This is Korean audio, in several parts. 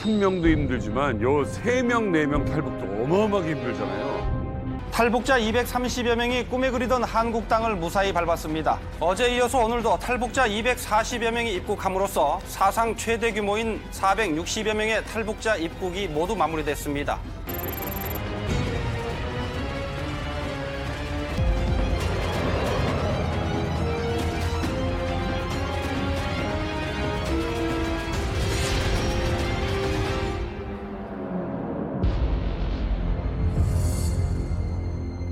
한 명도 힘들지만 요 3명, 4명 탈북도 어마어마하게 힘들잖아요. 탈북자 230여 명이 꿈에 그리던 한국 땅을 무사히 밟았습니다. 어제 이어서 오늘도 탈북자 240여 명이 입국함으로써 사상 최대 규모인 460여 명의 탈북자 입국이 모두 마무리됐습니다.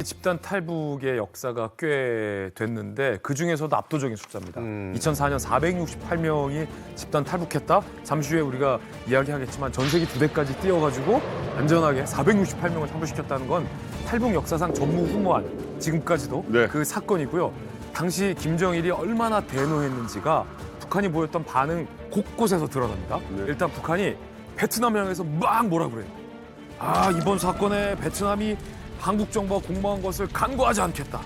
집단 탈북의 역사가 꽤 됐는데 그중에서도 압도적인 숫자입니다. 2004년 468명이 집단 탈북했다. 잠시 후에 우리가 이야기하겠지만 전세기 2대까지 띄워가지고 안전하게 468명을 탈북시켰다는 건 탈북 역사상 전무후무한 지금까지도 네. 그 사건이고요. 당시 김정일이 얼마나 대노했는지가 북한이 보였던 반응 곳곳에서 드러납니다. 네. 일단 북한이 베트남을 향해서 막 뭐라 그래요. 아, 이번 사건에 베트남이 한국 정부가 공모한 것을 간과하지 않겠다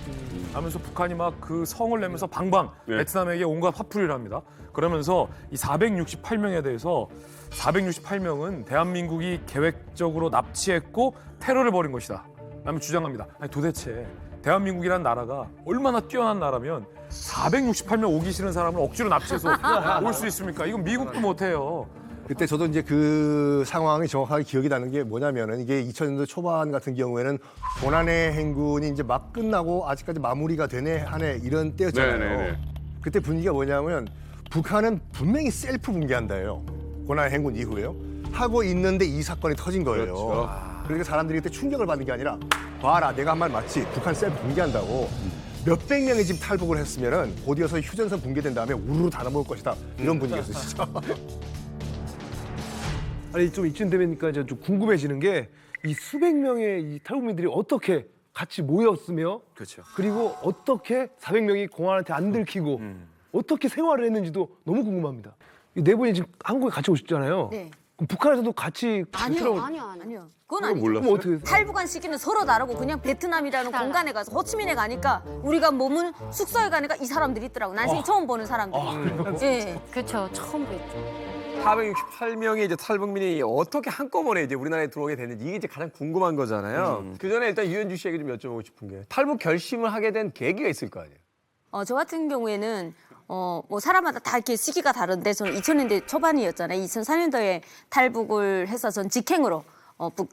하면서 북한이 막 그 성을 내면서 방방 네. 베트남에게 온갖 화풀이를 합니다. 그러면서 이 468명에 대해서 468명은 대한민국이 계획적으로 납치했고 테러를 벌인 것이다 라며 주장합니다. 아니 도대체 대한민국이라는 나라가 얼마나 뛰어난 나라면 468명 오기 싫은 사람을 억지로 납치해서 올 수 있습니까? 이건 미국도 못해요. 그때 저도 이제 그 상황이 정확하게 기억이 나는 게 뭐냐면은 이게 2000년도 초반 같은 경우에는 고난의 행군이 이제 막 끝나고 아직까지 마무리가 되네 하네 이런 때였잖아요. 네네네. 그때 분위기가 뭐냐면 북한은 분명히 셀프 붕괴한다예요. 고난의 행군 이후에요. 하고 있는데 이 사건이 터진 거예요. 그렇죠. 그러니까 사람들이 그때 충격을 받는 게 아니라 봐라 내가 한 말 맞지 북한 셀프 붕괴한다고 몇백 명의 집 탈북을 했으면은 곧 이어서 휴전선 붕괴된 다음에 우르르 다 넘어올 것이다 이런 분위기였어요 진짜. 아니 좀 이쯤 되니까 이제 좀 궁금해지는 게 이 수백 명의 이 탈북민들이 어떻게 같이 모였으며 그렇죠. 그리고 어떻게 400명이 공안한테 안 들키고 어떻게 생활을 했는지도 너무 궁금합니다. 이 네 분이 지금 한국에 같이 오셨잖아요. 네. 그럼 북한에서도 같이 아니요. 그건 아니죠. 몰랐어요? 그럼 어떻게 탈북한 시기는 서로 다르고 그냥 베트남이라는 공간에 가서 호치민에 가니까 우리가 머문 숙소에 가니까 이 사람들이 있더라고. 난 지금 처음 보는 사람들이. 예. 그렇죠. 처음 뵀죠. 468명의 이제 탈북민이 어떻게 한꺼번에 이제 우리나라에 들어오게 됐는지 이게 이제 가장 궁금한 거잖아요. 그 전에 일단 유현주 씨에게 좀 여쭤보고 싶은 게 탈북 결심을 하게 된 계기가 있을 거 아니에요. 저 같은 경우에는 뭐 사람마다 다 이렇게 시기가 다른데 저는 2000년대 초반이었잖아요. 2004년도에 탈북을 해서 전 직행으로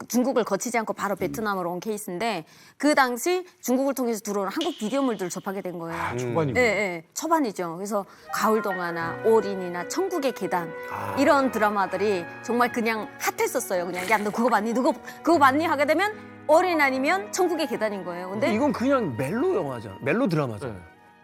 중국을 거치지 않고 바로 베트남으로 온 케이스인데 그 당시 중국을 통해서 들어오는 한국 비디오물들을 접하게 된 거예요. 초반이고 예, 예, 초반이죠. 그래서 가을동화나 올인이나 천국의 계단 이런 드라마들이 정말 그냥 핫했었어요. 그냥 야 너 그거 봤니? 누구 그거 봤니? 하게 되면 올인 아니면 천국의 계단인 거예요. 근데 이건 그냥 멜로 영화잖아. 멜로 드라마잖아.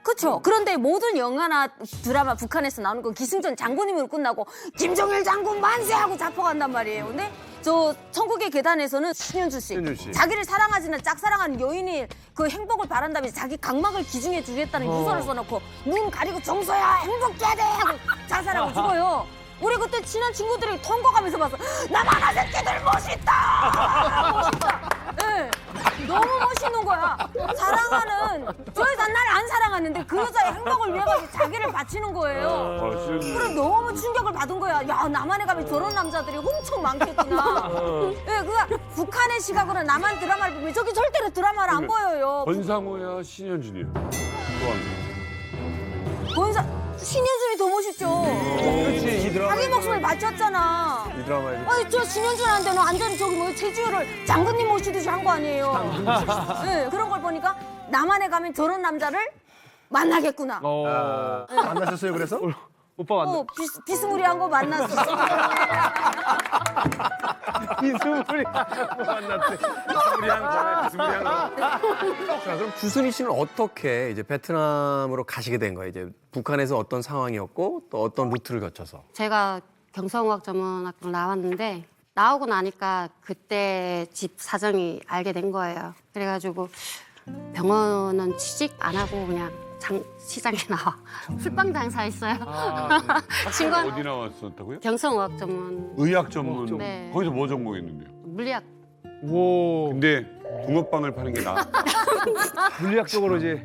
그렇죠. 그런데 모든 영화나 드라마 북한에서 나오는 건 기승전 장군님으로 끝나고 김정일 장군 만세하고 잡혀간단 말이에요. 근데 저 천국의 계단에서는 신현주 씨 자기를 사랑하지는 짝사랑하는 여인이 그 행복을 바란다면서 자기 각막을 기증해 주겠다는 유서를 써놓고 눈 가리고 정서야 행복해야 돼 하고 자살하고 죽어요. 우리 그때 친한 친구들이 통곡 가면서 봐서 나만한 새끼들 멋있다. 멋있다. 네. 너무 멋있는 거야. 사랑하는 저 여자 날 안 사랑하는데 그 여자의 행복을 위해 가지고 자기를 바치는 거예요. 그래 너무 충격을 받은 거야. 야 남한에 가면 저런 남자들이 엄청 많겠구나. 네, 그 북한의 시각으로 남한 드라마를 보면 저기 절대로 드라마를 안 보여요. 권상우야 신현준이요. 신현준이 더 멋있죠. 그렇지 이 드라마. 자기 목숨을 바쳤잖아. 이 드라마에. 아니 저 신현준한테는 완전히 저기 뭐 체주를 장군님 모시듯이 한 거 아니에요. 네, 그런 걸 보니까 남한에 가면 저런 남자를 만나겠구나. 만나셨어요 그래서? 오빠 만나. 비스무리한 거 만났어. 이수물이 만났대. 자, 그럼 주순이 씨는 어떻게 이제 베트남으로 가시게 된 거예요? 이제 북한에서 어떤 상황이었고 또 어떤 루트를 거쳐서? 제가 경성어학전문학교 나왔는데 나오고 나니까 그때 집 사정이 알게 된 거예요. 그래가지고 병원은 취직 안 하고 그냥 시장에 나와 풀빵 장사했어요. 친구 어디 나왔었다고요? 경성어학전문 의학 전문. 네. 거기서 뭐 전공했는데요? 물리학. 오. 근데 붕어빵을 파는 게 나아. 물리학적으로 이제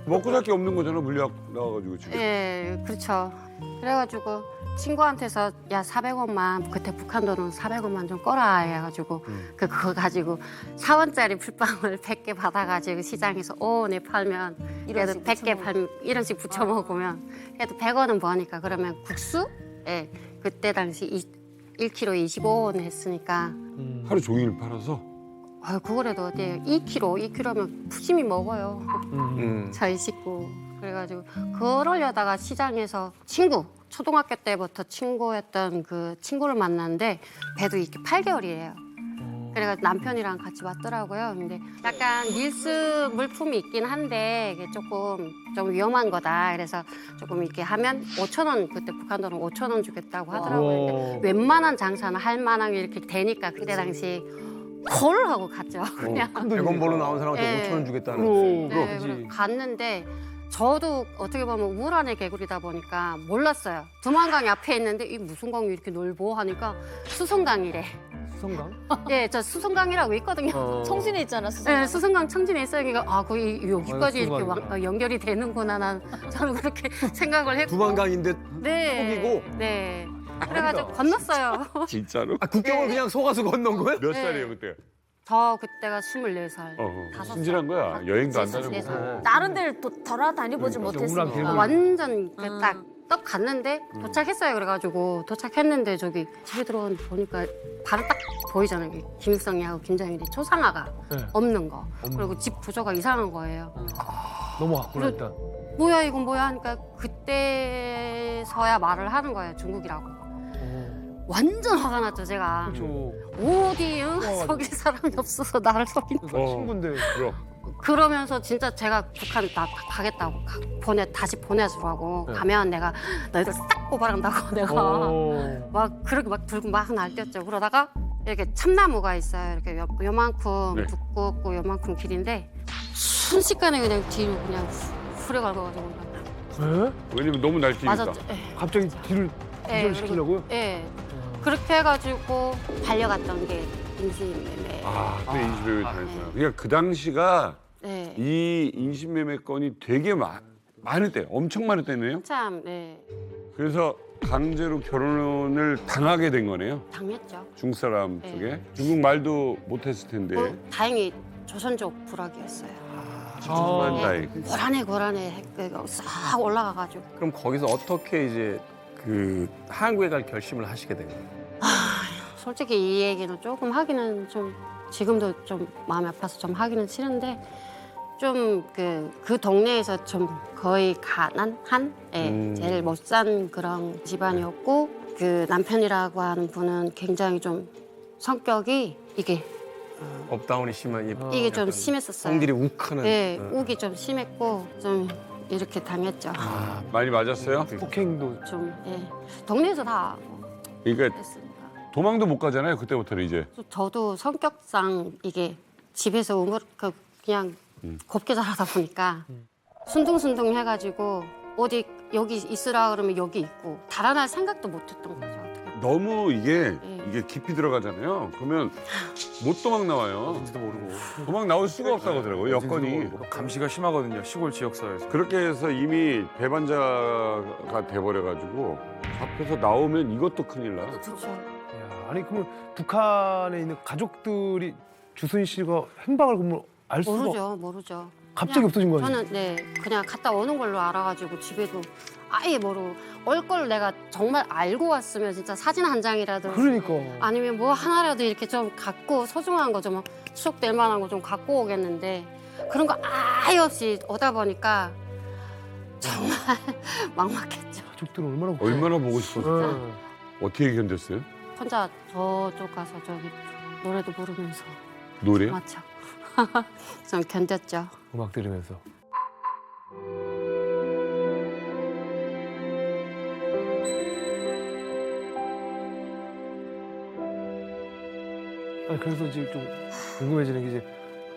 먹고 살 게 없는 거잖아 물리학 나와가지고 지금. 예, 그렇죠. 그래가지고 친구한테서 야 400원만 그때 북한 돈은 400원만 좀 꺼라 해가지고 그거 가지고 4원짜리 풀빵을 100개 받아가지고 시장에서 내 팔면 그래도 100개 팔면 1원씩 부쳐 먹으면 그래도 100원은 버니까 그러면 국수에 그때 당시 1kg 25원 했으니까 하루 종일 팔아서 그거라도 어때요? 2kg면 푸짐히 먹어요. 저희 식구. 그래가지고 그러려다가 시장에서 초등학교 때부터 친구였던 그 친구를 만났는데 배도 이렇게 8개월이에요. 그래가지고 남편이랑 같이 왔더라고요. 근데 약간 밀수 물품이 있긴 한데 이게 조금 좀 위험한 거다. 그래서 조금 이렇게 하면 5,000원 그때 북한 돈은 5,000원 주겠다고 하더라고요. 근데 웬만한 장사는 할 만한 게 이렇게 되니까 그때 당시 콜 하고 갔죠. 그냥. 100원 벌러 나온 사람한테 네. 5,000원 주겠다는. 네, 그래서 갔는데 저도 어떻게 보면 우물안의 개구리다 보니까 몰랐어요. 두만강이 앞에 있는데 이 무슨 강이 이렇게 넓어 하니까 수성강이래. 수성강? 예, 저 수성강이라고 있거든요. 청진에 있잖아, 수성. 네, 수성강 청진에 있어요. 그러니까 거의 여기까지 이렇게 수성강이구나. 연결이 되는구나. 저는 그렇게 생각을 했고. 두만강인데 네. 속이고? 네. 그래가지고 건넜어요. 진짜로? 국경을 그냥 속아서 건넌 거예요? 몇 네. 살이에요 그때? 저 그때가 24살. 다섯 순진한 거야. 살. 여행도 안 네 다녀보고. 살. 다른 데를 또 돌아다녀보지 못했으니까. 우물안 완전 딱 갔는데 도착했어요. 그래가지고 도착했는데 저기 집에 들어온 보니까 바로 딱 보이잖아요. 김일성이하고 김정일이 초상화가 네. 없는 거. 그리고 집 구조가 이상한 거예요. 너무 왔구나 그래- 일단. 뭐야 이건 뭐야 하니까 그때서야 말을 하는 거예요. 중국이라고. 완전 화가 났죠 제가. 그렇죠. 어디 속일 사람이 없어서 나를 속인 친구인데. 그럼. 그러면서 진짜 제가 북한 나 가겠다고 다시 보내주라고 네. 가면 내가 너희들 싹 고발한다고 내가 막 그렇게 막 들고 막 날뛰었죠. 그러다가 이렇게 참나무가 있어요. 이렇게 요만큼 네. 두껍고 요만큼 길인데 순식간에 그냥 뒤로 그냥 후려 갈거가지고 에? 왜냐면 너무 날뛰니까. 맞았죠. 갑자기 뒤를 기절시키려고요? 예. 그렇게 해가지고 달려갔던 게 인신매매. 그때 인신매매 네. 당했어요. 그러니까 그 당시가 네. 이 인신매매 건이 되게 많을 때, 엄청 많을 때네요. 참, 네. 그래서 강제로 결혼을 당하게 된 거네요. 당했죠. 중국 사람 네. 쪽에. 중국 말도 못했을 텐데. 다행히 조선족 부락이었어요. 천만 네. 다행. 고란에 싹 올라가가지고. 그럼 거기서 어떻게 이제 그 한국에 갈 결심을 하시게 된 거예요? 솔직히 이 얘기는 조금 하기는 좀 지금도 좀 마음이 아파서 좀 하기는 싫은데 좀 그 동네에서 좀 거의 가난한 제일 못 산 그런 집안이었고 그 남편이라고 하는 분은 굉장히 좀 성격이 이게 업다운이 심한 이게 좀 심했었어요. 성질이 욱하는. 네, 욱이 좀 심했고 좀 이렇게 당했죠. 많이 맞았어요? 폭행도. 좀 동네에서 다 그러니까 했으니까. 도망도 못 가잖아요. 그때부터는 이제. 저도 성격상 이게 집에서 그냥 곱게 자라다 보니까 순둥순둥 해가지고 어디 여기 있으라 그러면 여기 있고 달아날 생각도 못했던 거죠. 어떻게. 너무 이게 네. 깊이 들어가잖아요. 그러면 못 도망 나와요. 어딘지도 모르고. 도망 나올 수가 없다고 하더라고요. 여건이. 감시가 심하거든요. 시골 지역사회에서. 그렇게 해서 이미 배반자가 돼버려가지고 잡혀서 나오면 이것도 큰일 나. 그렇죠. 야, 아니 그러면 북한에 있는 가족들이 주순 씨가 행방을 그러면 알 수가 모르죠. 갑자기 그냥 없어진 거예요? 저는 그냥 갔다 오는 걸로 알아가지고 집에도 아예 모르고 올 걸 내가 정말 알고 왔으면 진짜 사진 한 장이라도 그러니까. 아니면 뭐 하나라도 이렇게 좀 갖고 소중한 거 좀 추억될 만한 거 좀 갖고 오겠는데 그런 거 아예 없이 오다 보니까 정말 막막했죠. 가족들은 얼마나 얼마나 보고 싶었어. 네. 어떻게 견뎠어요? 혼자 저쪽 가서 저기 노래도 부르면서 노래요? 맞죠. 좀 견뎠죠. 음악 들으면서. 아니 그래서 이제 좀 궁금해지는 게 이제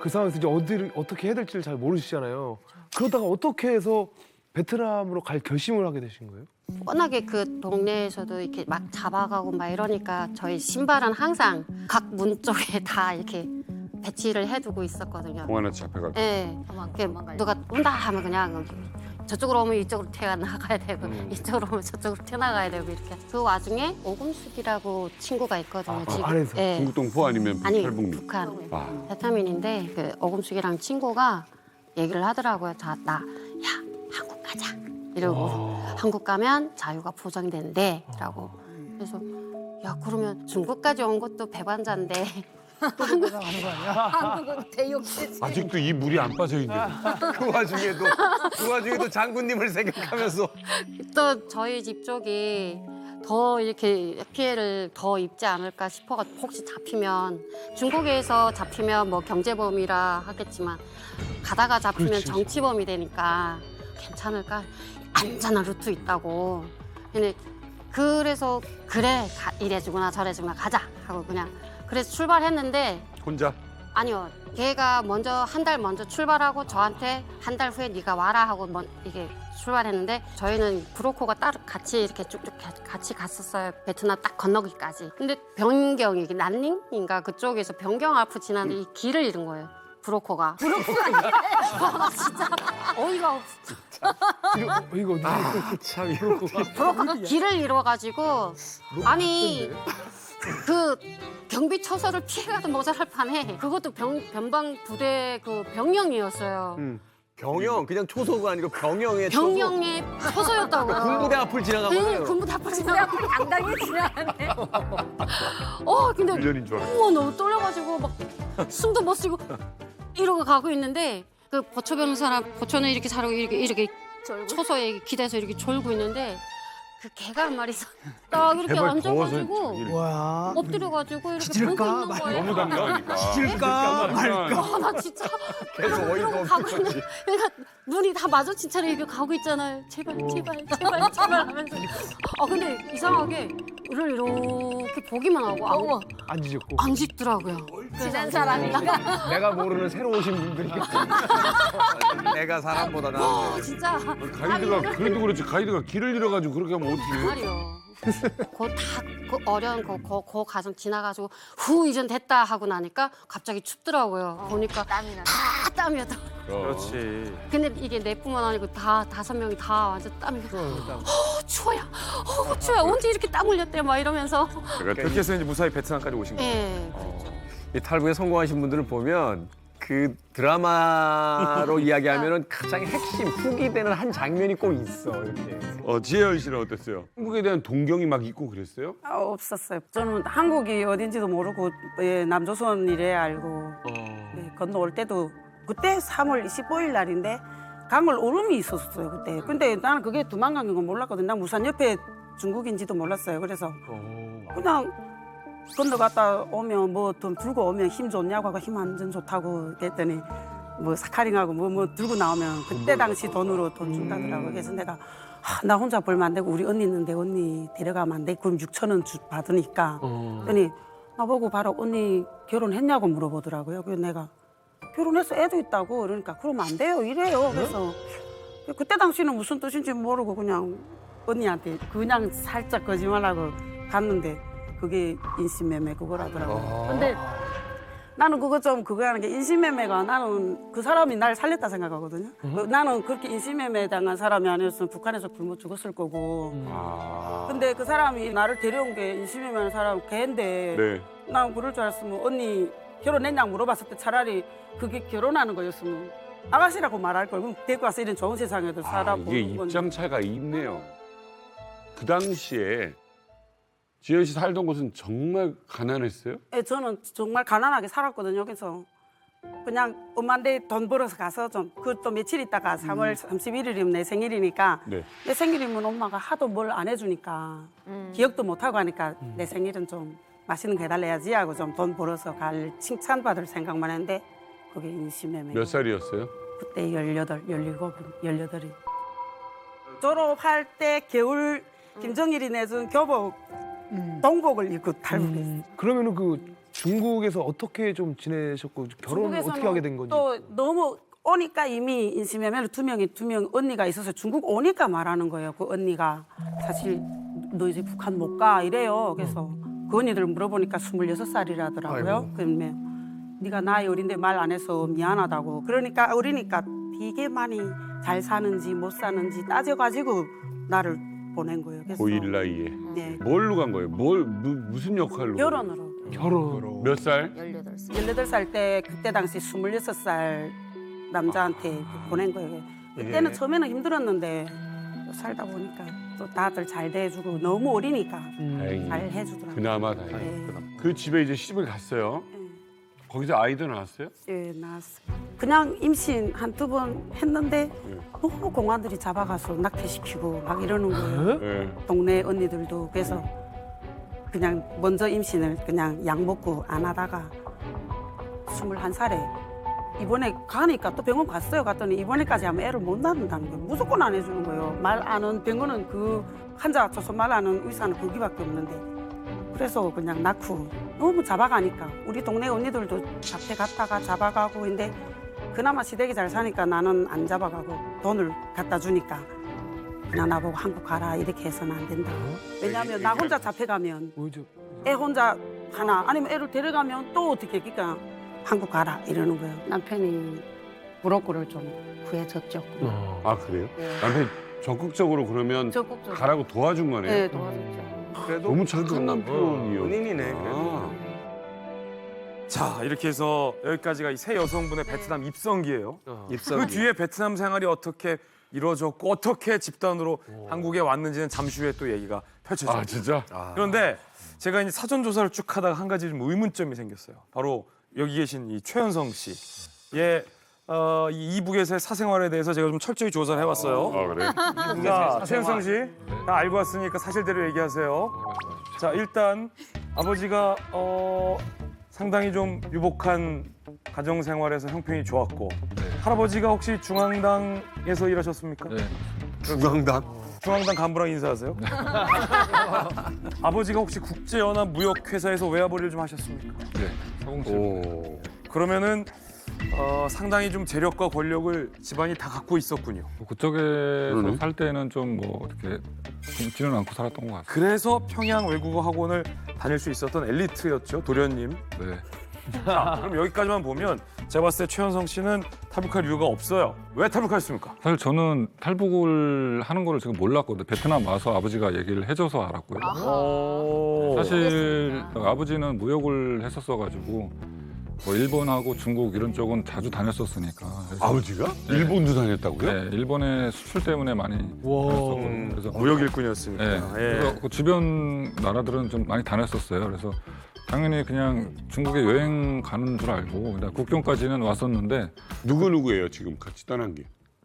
그 상황에서 이제 어디를 어떻게 해야 될지를 잘 모르시잖아요. 그러다가 어떻게 해서 베트남으로 갈 결심을 하게 되신 거예요? 워낙에 그 동네에서도 이렇게 막 잡아가고 막 이러니까 저희 신발은 항상 각 문 쪽에 다 이렇게 배치를 해두고 있었거든요. 공안에서 잡혀가지고. 예. 누가 온다 하면 그냥 저쪽으로 오면 이쪽으로 튀어나가야 되고 이쪽으로 오면 저쪽으로 튀어나가야 되고 이렇게. 그 와중에 오금숙이라고 친구가 있거든요. 지금. 안에서? 예. 중국 동포 아니면 아니 탈북민? 북한 아. 베트남인인데 그 오금숙이랑 친구가 얘기를 하더라고요. 야 한국 가자 이러고 한국 가면 자유가 보장된대라고. 그래서 야 그러면 중국까지 온 것도 배반자인데 한국은 대욕제지. 아직도 이 물이 안 빠져 있네. 그 와중에도 장군님을 생각하면서 또 저희 집 쪽이 더 이렇게 피해를 더 입지 않을까 싶어가 혹시 잡히면 중국에서 잡히면 뭐 경제범이라 하겠지만 가다가 잡히면 그렇지. 정치범이 되니까 괜찮을까? 안전한 루트 있다고. 근데 그래서 그래 이래주구나 저래주구나 가자 하고 그냥 그래서 출발했는데 혼자? 아니요. 걔가 먼저 한 달 먼저 출발하고 저한테 한 달 후에 네가 와라 하고 이게 출발했는데 저희는 브로커가 따로 같이 이렇게 쭉쭉 같이 갔었어요. 베트남 딱 건너기까지. 근데 변경이 난닝인가 그쪽에서 변경 앞을 지나는데 이 길을 잃은 거예요. 브로커가. 진짜 어이가 없어. 이거 어디? 브로커가 길을 잃어가지고 아니 그 경비 처소를 피해가도 모자랄 판에 그것도 변방 부대 그 병영이었어요. 병영 그냥 초소가 아니고 병영의 초소. 병영의 처소였다고요. 군부대 앞을 지나간 네, 거예요. 군부대 앞을 내 지나가. 앞을 당당히 지나가네. 근데 훈련인 줄 알았어. 우와 너무 떨려가지고 막 숨도 못 쉬고 이러고 가고 있는데 그 보초 변호사랑 보초는 이렇게 자르고 이렇게 초소에 기대서 이렇게 졸고 있는데 그 개가 한 마리 딱 이렇게 제발 앉아가지고 와. 엎드려가지고 이렇게 보고 있는 거예요. 너무 당당하니까. 찔까 말까. 나 진짜 계속 어이가 이러고 가고 없는 있는 그러니까 눈이 다 마주친 채로 이렇게 가고 있잖아요. 제발 하면서. 근데 이상하게 이를 이렇게 보기만 하고 안 지졌고. 안 짖더라고요. 친한 사람이니까. 내가 모르는 새로 오신 분들이 내가 사람보다 나은데. 진짜 가이드가 그래도 그렇지 가이드가 길을 잃어가지고 그렇게 하면 어떡해? 말이요. 그 어려운 그 과정 지나가지고 후 이젠 됐다 하고 나니까 갑자기 춥더라고요. 보니까 땀이 나. 다 땀이었다. 그렇지. 근데 이게 내뿐만 아니고 다 5명이 다 완전 땀이. 추워요. 추워요. 언제 이렇게 땀 흘렸대 막 이러면서. 그렇게 해서 이제 무사히 베트남까지 오신 거예요. 예. 그렇죠. 이 탈북에 성공하신 분들을 보면 그 드라마로 이야기하면은 가장 핵심 훅이 되는 한 장면이 꼭 있어 이렇게. 지혜연 씨는 어땠어요? 한국에 대한 동경이 막 있고 그랬어요? 없었어요. 저는 한국이 어딘지도 모르고 남조선 이래 알고 건너올 때도 그때 3월 25일 날인데 강을 오름이 있었어요 그때. 근데 나는 그게 두만강인 건 몰랐거든. 난 부산 옆에 중국인지도 몰랐어요. 그래서 그냥 건너갔다 오면 뭐 돈 들고 오면 힘 좋냐고 하고 힘 완전 좋다고 그랬더니 뭐 사카링하고 뭐 들고 나오면 그때 당시 돈으로 돈 준다더라고요. 그래서 내가 나 혼자 벌면 안 되고 우리 언니 있는데 언니 데려가면 안 돼. 그럼 6,000원 받으니까. 그랬더니 나보고 바로 언니 결혼했냐고 물어보더라고요. 그래서 내가 결혼해서 애도 있다고 그러니까 그러면 안 돼요 이래요. 그래서 그때 당시는 무슨 뜻인지 모르고 그냥 언니한테 그냥 살짝 거짓말하고 갔는데 그게 인신매매 그거라더라고요. 근데 나는 그거 하는 게 인신매매가 나는 그 사람이 날 살렸다 생각하거든요. 나는 그렇게 인신매매 당한 사람이 아니었으면 북한에서 굶어 죽었을 거고. 근데 그 사람이 나를 데려온 게 인신매매하는 사람 걔인데 네. 난 그럴 줄 알았으면 언니 결혼했냐고 물어봤을 때 차라리 그게 결혼하는 거였으면 아가씨라고 말할 걸. 그럼 데리고 와서 이런 좋은 세상에도 이게 살아보는 건데. 입장 차이가 있네요. 그 당시에 지혜연 씨 살던 곳은 정말 가난했어요? 예, 저는 정말 가난하게 살았거든요. 그래서 그냥 엄마한테 돈 벌어서 가서 좀 그 또 며칠 있다가 3월 31일이면 내 생일이니까 네. 내 생일이면 엄마가 하도 뭘 안 해주니까 기억도 못 하고 하니까 내 생일은 좀 맛있는 거 해달래야지 하고 좀 돈 벌어서 갈 칭찬받을 생각만 했는데 그게 인신매매. 몇 살이었어요? 그때 18이. 졸업할 때 겨울 김정일이 내준 교복 동복을 입고 탈북했어요. 그러면은 그 중국에서 어떻게 좀 지내셨고 결혼 어떻게 하게 된 건지. 또 너무 오니까 이미 인신매매로 두 명 언니가 있어서 중국 오니까 말하는 거예요. 그 언니가 사실 너 이제 북한 못 가 이래요. 그래서 그 언니들 물어보니까 26살이라더라고요. 그러면 네가 나이 어린데 말 안 해서 미안하다고. 그러니까 어리니까 되게 많이 잘 사는지 못 사는지 따져가지고 나를 보낸 거예요. 그래서 고1 나이에. 네, 뭘로 간 거예요? 무슨 역할로? 결혼으로. 결혼. 몇 살? 18살. 18살 때 그때 당시 26살 남자한테 보낸 거예요. 그때는 처음에는 힘들었는데 또 살다 보니까 또 다들 잘 대해주고 너무 어리니까 다행히. 잘 해주더라고요. 그나마 다행히. 네. 그 집에 이제 시집을 갔어요. 거기서 아이도 낳았어요? 예, 나왔어요. 그냥 임신 한두 번 했는데 너무 공안들이 잡아가서 낙태시키고 막 이러는 거예요. 네. 동네 언니들도. 그래서 그냥 먼저 임신을 그냥 약 먹고 안 하다가 21살에 이번에 가니까 또 병원 갔어요. 갔더니 이번에까지 하면 애를 못 낳는다는 거예요. 무조건 안 해주는 거예요. 말 아는 병원은 그 환자 줘서 말 아는 의사는 거기밖에 없는데. 그래서 그냥 낳고 너무 잡아가니까 우리 동네 언니들도 잡혀 갔다가 잡아가고 근데 그나마 시댁이 잘 사니까 나는 안 잡아가고 돈을 갖다 주니까 그냥 나보고 한국 가라 이렇게 해서는 안 된다. 왜냐하면 나 혼자 잡혀가면 뭐죠? 애 혼자 하나 아니면 애를 데려가면 또 어떻게 그러니까 한국 가라 이러는 거예요. 남편이 브로커를 좀 구해줬죠. 아 그래요? 네. 남편이 적극적으로 그러면 적극적으로. 가라고 도와준 거네요? 네, 도와줬죠. 그래도 너무 착한 남편이요. 본인이네. 아. 자, 이렇게 해서 여기까지가 이 세 여성분의 베트남 입성기예요. 그 뒤에 베트남 생활이 어떻게 이루어졌고 어떻게 집단으로 한국에 왔는지는 잠시 후에 또 얘기가 펼쳐집니다. 아 진짜? 그런데 제가 이제 사전 조사를 쭉 하다가 한 가지 좀 의문점이 생겼어요. 바로 여기 계신 이 최현성 씨의 이 이북에서의 사생활에 대해서 제가 좀 철저히 조사를 해봤어요. 아 그래? 자, 최현성 씨, 다 알고 왔으니까 사실대로 얘기하세요. 자, 일단 아버지가 상당히 좀 유복한 가정 생활에서 형편이 좋았고 할아버지가 혹시 중앙당에서 일하셨습니까? 네. 중앙당. 중앙당 간부랑 인사하세요? 아버지가 혹시 국제연합 무역회사에서 외화벌이를 좀 하셨습니까? 네. 서공실. 그러면은 상당히 좀 재력과 권력을 집안이 다 갖고 있었군요. 그쪽에서 살 때는 좀 뭐 이렇게 굶지는 않고 살았던 것 같아요. 그래서 평양 외국어 학원을 다닐 수 있었던 엘리트였죠, 도련님. 네. 자, 그럼 여기까지만 보면 제가 봤을 때 최현성 씨는 탈북할 이유가 없어요. 왜 탈북하셨습니까? 사실 저는 탈북을 하는 거를 지금 몰랐거든요. 베트남 와서 아버지가 얘기를 해줘서 알았고요. 사실 아버지는 무역을 했었어가지고 뭐 일본하고 중국 이런 쪽은 자주 다녔었으니까. 그래서 아버지가? 일본도 다녔다고요? 네, 일본의 수출 때문에 많이 다녔었거든요. 그래서 무역 일꾼이었으니까. 네, 그래서 그 주변 나라들은 좀 많이 다녔었어요. 그래서 당연히 그냥 중국에 여행 가는 줄 알고 그냥 국경까지는 왔었는데 누구예요 지금 같이 떠난 게?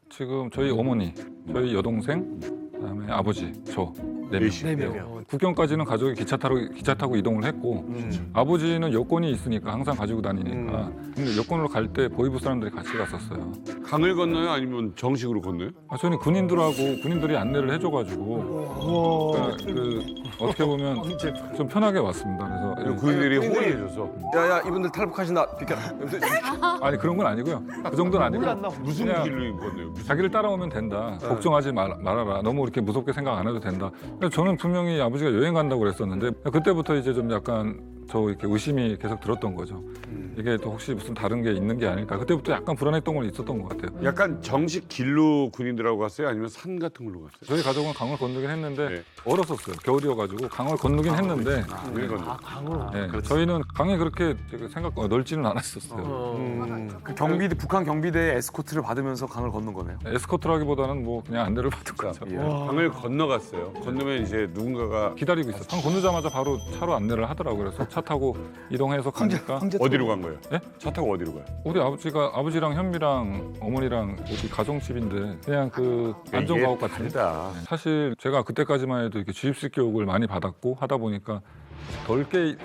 지금 저희 어머니, 저희 여동생, 그다음에 아버지, 저 네 명. 국경까지는 가족이 기차 타고 이동을 했고 아버지는 여권이 있으니까 항상 가지고 다니니까 근데 여권으로 갈 때 보이부 사람들이 같이 갔었어요. 강을 건너요 아니면 정식으로 건너요? 저는 군인들이 안내를 해줘가지고 어떻게 보면 좀 편하게 왔습니다. 그래서 군인들이 호의해줘서 야야 이분들 탈북하신다. 비켜. 아니 그런 건 아니고요. 그 정도는 아니고요. 무슨 그냥 길로 건너요? 자기를 따라오면 된다. 걱정하지 말아라. 너무 이렇게 무섭게 생각 안 해도 된다. 그래서 저는 분명히 아버지가 여행 간다고 그랬었는데 그때부터 이제 좀 약간 저 이렇게 의심이 계속 들었던 거죠. 이게 또 혹시 무슨 다른 게 있는 게 아닐까. 그때부터 약간 불안했던 건 있었던 것 같아요. 약간 정식 길로 군인들하고 갔어요? 아니면 산 같은 걸로 갔어요? 저희 가족은 강을 건너긴 했는데 네. 얼었었어요. 겨울이어가지고 강을 건너긴 했는데 왜 건너? 강으로. 네, 저희는 강이 그렇게 생각 넓지는 않았었어요. 그 북한 경비대의 에스코트를 받으면서 강을 건넌 거네요. 에스코트라기보다는 뭐 그냥 안내를 받은 거죠. 강을 건너갔어요. 건너면 이제 누군가가 기다리고 있었어요. 강 건너자마자 바로 차로 안내를 하더라고요. 그래서 차 타고 이동해서 가니까 어디로 간 거예요? 네? 차 타고 어디로 가요? 우리 아버지랑 현미랑 어머니랑 우리 가정집인데 그냥 그 안전가옥 같은. 다르다. 사실 제가 그때까지만 해도 이렇게 주입식 교육을 많이 받았고 하다 보니까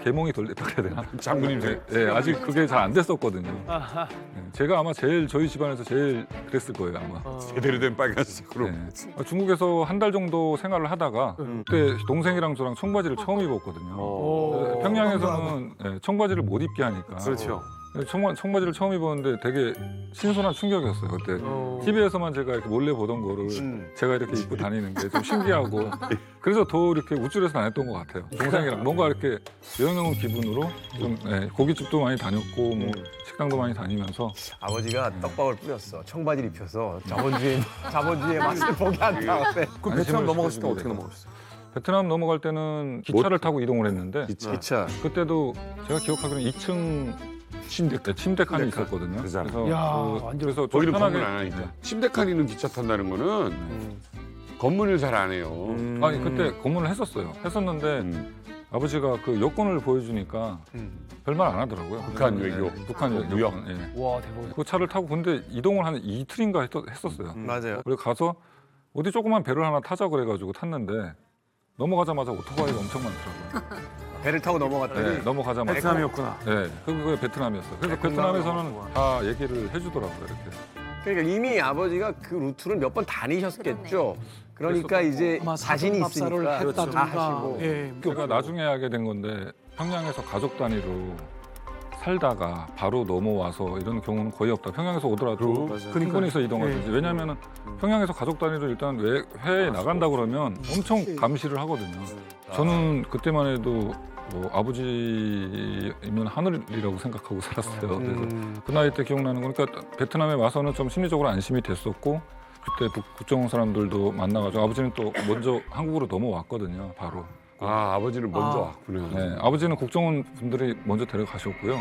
계몽이 덜 됐다 그래야 되나? 장군님 네, 아직 그게 잘 안 됐었거든요. 네, 제가 아마 저희 집안에서 제일 그랬을 거예요 아마. 제대로 된 빨간색으로. 네. 중국에서 한 달 정도 생활을 하다가 그때 동생이랑 저랑 청바지를 처음 입었거든요. 평양에서는 청바지를 못 입게 하니까. 그렇죠. 청바지를 처음 입었는데 되게 신선한 충격이었어요. 그때 TV에서만 제가 이렇게 몰래 보던 거를 제가 이렇게 입고 다니는 게 좀 신기하고 그래서 더 이렇게 우쭐해서 다녔던 것 같아요. 동생이랑 뭔가 이렇게 여행 온 기분으로 좀 고깃집도 많이 다녔고 뭐 식당도 많이 다니면서 아버지가 떡밥을 뿌렸어. 청바지를 입혀서 자본주의 맛을 보게 한다. 그 베트남 넘어갔을 때 어떻게 넘어갔어요? 베트남 넘어갈 때는 기차를 타고 이동을 했는데 기차. 그때도 제가 기억하기로는 2층 침대 칸이 있었거든요. 그잖아. 야, 그래서 좀 거기는 편하게 건물 안 하니까. 침대칸 있는 기차 탄다는 거는 건물을 잘 안 해요. 아니 그때 검문을 했었는데 아버지가 그 여권을 보여주니까 별말 안 하더라고요. 북한 외교. 북한 무역. 여권. 예. 와 대박. 그 차를 타고 근데 이동을 한 이틀인가 했었어요. 맞아요. 그래서 가서 어디 조그만 배를 하나 타자 그래가지고 탔는데 넘어가자마자 오토바이가 엄청 많더라고요. 배를 타고 넘어갔더니 네, 넘어가자마자. 베트남이었구나. 네, 그게 베트남이었어요. 그래서 베트남에서는 다 얘기를 해주더라고요. 이렇게. 그러니까 이미 아버지가 그 루트를 몇 번 다니셨겠죠. 그러니까 이제 아마 자신이 사전답사를 있으니까 했다든가, 다 하시고. 예. 제가 나중에 알게 된 건데 평양에서 가족 단위로 살다가 바로 넘어와서 이런 경우는 거의 없다. 평양에서 오더라도 한 분이서 이동하든지. 왜냐하면 평양에서 가족 단위로 일단 해외에 나간다 그러면 엄청 감시를 하거든요. 저는 그때만 해도 뭐 아버지면 하늘이라고 생각하고 살았어요. 그래서 그 나이 때 기억나는 거니까 베트남에 와서는 좀 심리적으로 안심이 됐었고 그때 국정 사람들도 만나가지고 아버지는 또 먼저 한국으로 넘어왔거든요. 바로. 아, 아버지는 먼저 왔구나. 네, 아버지는 국정원 분들이 먼저 데려가셨고요.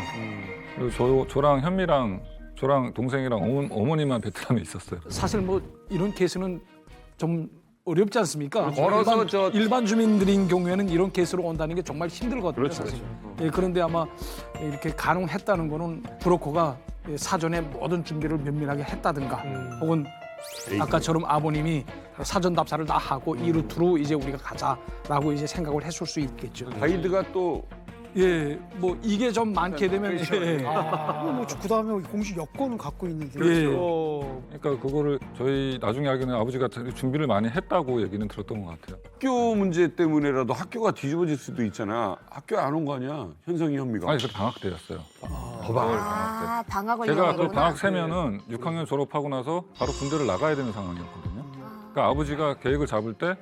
그리고 저랑 현미랑 저랑 동생이랑 어머니만 베트남에 있었어요. 사실 뭐 이런 케이스는 좀 어렵지 않습니까? 걸어서 일반 주민들인 경우에는 이런 케이스로 온다는 게 정말 힘들거든요. 그렇죠. 예, 그런데 아마 이렇게 가능했다는 거는 브로커가 사전에 모든 준비를 면밀하게 했다든가 혹은 아까처럼 아버님이 사전 답사를 다 하고 이 루트로 이제 우리가 가자라고 이제 생각을 했을 수 있겠죠. 가이드가 또 예, 뭐 이게 좀 많게 되면 예. 뭐 그다음에 공식 여권을 갖고 있는데 그러니까 그거를 저희 나중에 알기는 아버지가 준비를 많이 했다고 얘기는 들었던 것 같아요. 학교 문제 때문에라도 학교가 뒤집어질 수도 있잖아. 학교 안 온 거 아니야? 현성이 현미가. 아니, 그 방학 때였어요. 아, 방학을 제가 그 이용하구나. 방학 세면은 6학년 졸업하고 나서 바로 군대를 나가야 되는 상황이었거든요. 그러니까 아버지가 계획을 잡을 때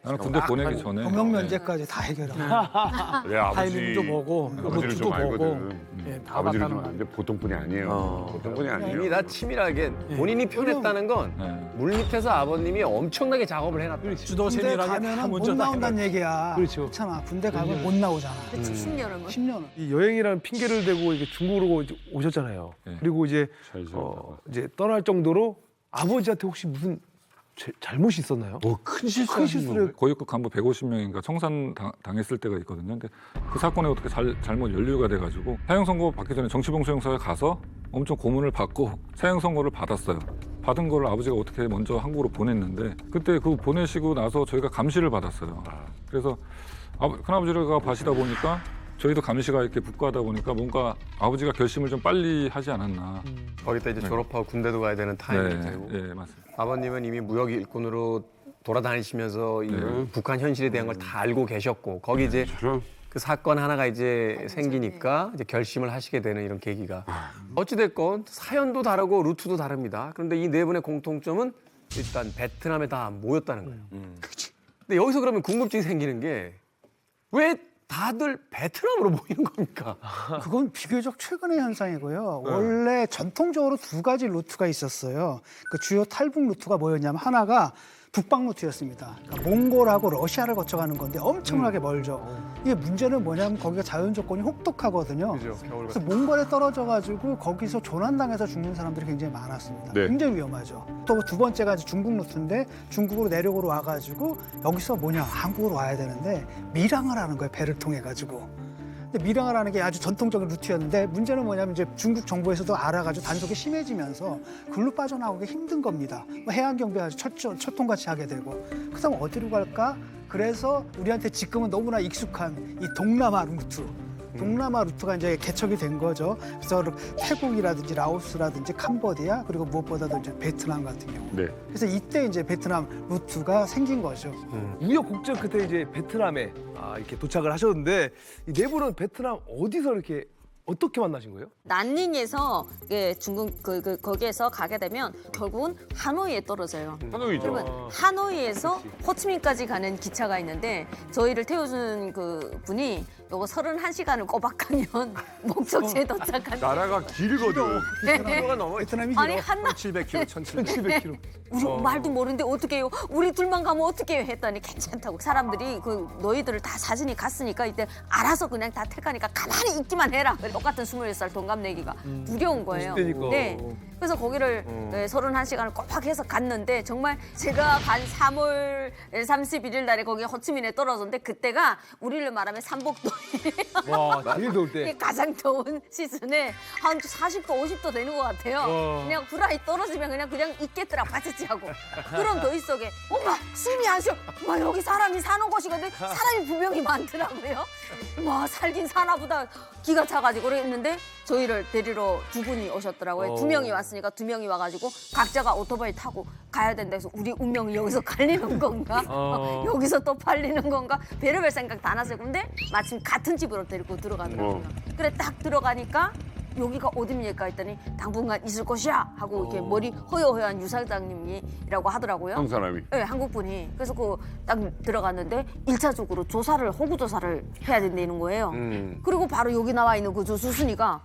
나는 군대 보내기 전에 병역 면제까지 다 해결하고 그래, 아버지. 타이밍도 보고 아버지를 루트도 좀 보고 알거든. 예, 다 아버지를 좀 봤다는 아는데 보통 분이 아니에요. 보통 분이 아니에요. 이미 다 치밀하게 본인이 표현했다는 건 네. 물밑에서 아버님이 엄청나게 작업을 해놨다. 주도 군대 세밀하게 다 가면은 못 먼저 다 나온다는 얘기야. 그렇죠. 그렇잖아. 군대 가면 못 나오잖아. 그치, 10년을. 10년을. 이 여행이라는 핑계를 대고 이제 중국으로 이제 오셨잖아요. 네. 그리고 이제 잘 이제 떠날 정도로 아버지한테 혹시 무슨 잘못이 있었나요? 큰 실수. 큰 실수를 고위급 간부 150명인가 청산 당했을 때가 있거든요. 근데 그 사건에 어떻게 잘못 연루가 돼가지고 사형 선고 받기 전에 정치봉수형사에 가서 엄청 고문을 받고 사형 선고를 받았어요. 받은 거를 아버지가 어떻게 먼저 한국으로 보냈는데 그때 그 보내시고 나서 저희가 감시를 받았어요. 그래서 큰아버지가 봐시다 보니까 저희도 감시가 이렇게 붙고하다 보니까 뭔가 아버지가 결심을 좀 빨리 하지 않았나. 거기다 이제 졸업하고 군대도 가야 되는 타이밍이 되고. 네, 맞습니다. 아버님은 이미 무역 일꾼으로 돌아다니시면서 이 북한 현실에 대한 걸 다 알고 계셨고 거기 이제 그 사건 하나가 이제 생기니까 이제 결심을 하시게 되는 이런 계기가 어찌됐건 사연도 다르고 루트도 다릅니다. 그런데 이 네 분의 공통점은 일단 베트남에 다 모였다는 거예요. 근데 여기서 그러면 궁금증이 생기는 게 왜 다들 베트남으로 모이는 겁니까? 그건 비교적 최근의 현상이고요. 원래 전통적으로 두 가지 루트가 있었어요. 그 주요 탈북 루트가 뭐였냐면 하나가 북방 루트였습니다. 그러니까 몽골하고 러시아를 거쳐가는 건데 엄청나게 멀죠. 이게 문제는 뭐냐면 거기가 자연 조건이 혹독하거든요. 그래서 몽골에 떨어져가지고 거기서 조난당해서 죽는 사람들이 굉장히 많았습니다. 네. 굉장히 위험하죠. 또 두 번째가 이제 중국 루트인데 중국으로 내륙으로 와가지고 여기서 뭐냐 한국으로 와야 되는데 밀항을 하는 거예요. 배를 통해 가지고. 근데 밀항을 하는 게 아주 전통적인 루트였는데 문제는 뭐냐면 이제 중국 정부에서도 알아가지고 단속이 심해지면서 글로 빠져나오기 힘든 겁니다. 뭐 해양경비가 철통같이 하게 되고 그다음 어디로 갈까? 그래서 우리한테 지금은 너무나 익숙한 이 동남아 루트. 동남아 루트가 이제 개척이 된 거죠. 그래서 태국이라든지 라오스라든지 캄보디아 그리고 무엇보다도 이제 베트남 같은 경우. 네. 그래서 이때 이제 베트남 루트가 생긴 거죠. 우여곡절 끝에 이제 베트남에 이렇게 도착을 하셨는데 이 네 분은 베트남 어디서 이렇게 어떻게 만나신 거예요? 난닝에서 중국 거기에서 가게 되면 결국은 하노이에 떨어져요. 하노이죠. 그러면 하노이에서 호치민까지 가는 기차가 있는데 저희를 태워준 그 분이 요거 31시간을 꼬박 가면 목적지에 도착한다. 나라가 길거든. 베트남이 아니 길어. 한나 700km, 1700km. 우리 말도 모르는데 어떻게 해요? 우리 둘만 가면 어떻게 해요? 했더니 괜찮다고. 사람들이 그 너희들을 다 사진이 갔으니까 이때 알아서 그냥 다 택하니까 가만히 있기만 해라. 똑같은 26살 동갑내기가 두려운 거예요. 20대니까. 네. 그래서 거기를 31시간을 꼬박 해서 갔는데 정말 제가 간 3월 31일 날에 거기 호치민에 떨어졌는데 그때가 우리를 말하면 삼복도예요. 와, 제일 더울 때. 이게 가장 더운 시즌에 한 40도, 50도 되는 것 같아요. 그냥 후라이 떨어지면 그냥 있겠더라, 바치치 하고. 그런 더위 속에, 엄마, 숨이 안 쉬어. 와, 여기 사람이 사는 곳이거든. 사람이 분명히 많더라고요. 와, 살긴 사나 보다 기가 차가지고 그랬는데 저희를 데리러 두 분이 오셨더라고요. 두 명이 왔으니까 두 명이 와가지고 각자가 오토바이 타고 가야 된다 해서 우리 운명이 여기서 갈리는 건가? 여기서 또 팔리는 건가? 별의별 생각 다 났어요. 근데 마침 같은 집으로 데리고 들어가더라고요. 그래 딱 들어가니까 여기가 어딥니까 했더니 당분간 있을 곳이야 하고 이렇게 머리 허여허여한 유사장님이라고 하더라고요. 한국 사람이. 네, 한국 분이. 그래서 그 딱 들어갔는데 1차적으로 호구 조사를 해야 된다는 거예요. 그리고 바로 여기 나와 있는 그 조수순이가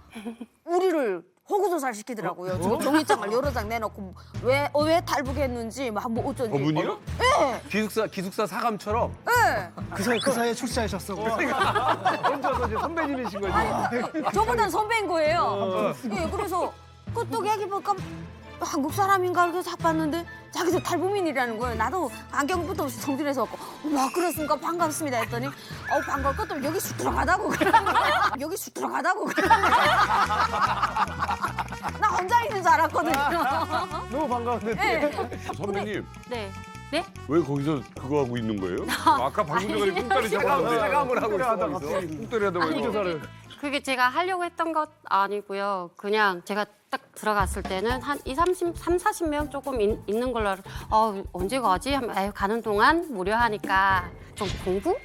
우리를 호구 조사를 시키더라고요. 지금 종이장을 여러 장 내놓고 왜 탈북했는지 막 뭐 어쩐지. 저분이요? 네, 기숙사 사감처럼 네. 그 사이에 출세하셨어. 혼자서 이제 선배님이신 거지. 저보단 선배인 거예요. 예, 그래서 그또 얘기 보니까 한국 사람인가 그래서 딱 봤는데 자기도 탈북민이라는 거예요. 나도 안경부터 성질내서 왔고 와 그렇습니까 반갑습니다 했더니 반가울 것도 여기 쑥 들어가다고 그러는 거야. 여기 쑥 들어가다고 그러는 거야. 나 혼자 있는 줄 알았거든요. 너무 반가운데. 네. 선배님, 네. 네? 왜 거기서 그거 하고 있는 거예요? 아까 방금 전에 꿍따리 잡았는데. 사감을 하고 있어. 꿍따리 하다가 아니, 이거. 그게 제가 하려고 했던 것 아니고요. 그냥 제가 딱 들어갔을 때는 한 40명 조금 있는 걸로 알아서 언제 가지? 하면 에휴, 가는 동안 무료하니까 좀 공부?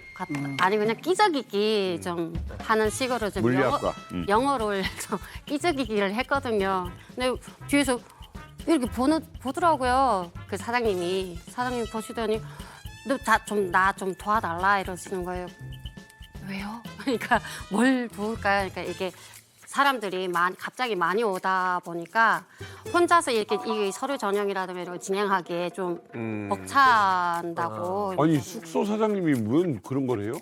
아니 그냥 끼적이기 좀 하는 식으로 좀 물리학과. 영어를 좀 끼적이기를 했거든요. 근데 뒤에서 이렇게 보더라고요. 그 사장님이 보시더니 나 좀 도와달라 이러시는 거예요. 왜요? 그러니까 뭘 도울까요? 그러니까 이게 사람들이 갑자기 많이 오다 보니까 혼자서 이렇게 이 서류 전형이라든가 이런 거 진행하기에 좀 벅찬다고. 아니 숙소 사장님이 왜 그런 걸 해요?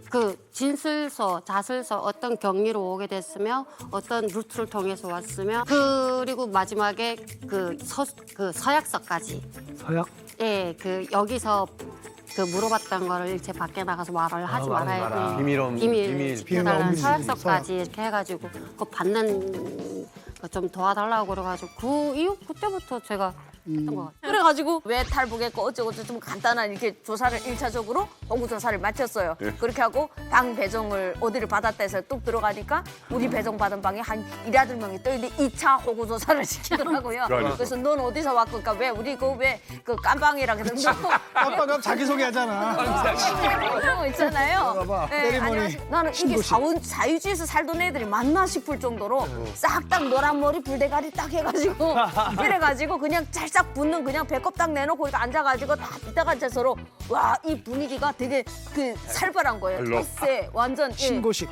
그 진술서, 자술서 어떤 경위로 오게 됐으며 어떤 루트를 통해서 왔으며 그리고 마지막에 그 서약서까지. 서약? 예, 그 여기서 그 물어봤던 거를 이제 밖에 나가서 말을 하지 말아야 돼. 비밀 지켜달라는 서약서까지 이렇게 해가지고 그거 받는 거 좀 도와달라고 그래가지고 그 이후 그때부터 제가 했던 것 같아요. 그래가지고 왜 탈북했고 어쩌고저쩌고 좀 간단한 이렇게 조사를 1차적으로 호구 조사를 마쳤어요. 그렇게 하고 방 배정을 어디를 받았다 해서 뚝 들어가니까 우리 배정 받은 방에 한 7-8명이 또 있는데 2차 호구 조사를 시키더라고요. 그래서 넌 어디서 왔고 그러니까 왜 우리 그 깜방이라 그래서 깜빡하면 자기소개하잖아. 그런 거 있잖아요. 네, 세리머니. 안녕하세요. 나는 이게 사유지에서 살던 애들이 맞나 싶을 정도로 싹 딱 노란 머리 불대가리 딱 해가지고 이래가지고 그냥 찰싹 붙는 그냥 배꼽 딱 내놓고 이렇게 앉아가지고 딱 이따가 서로 와 이 분위기가 되게 그 살벌한 거예요. 텃세 완전 신고식.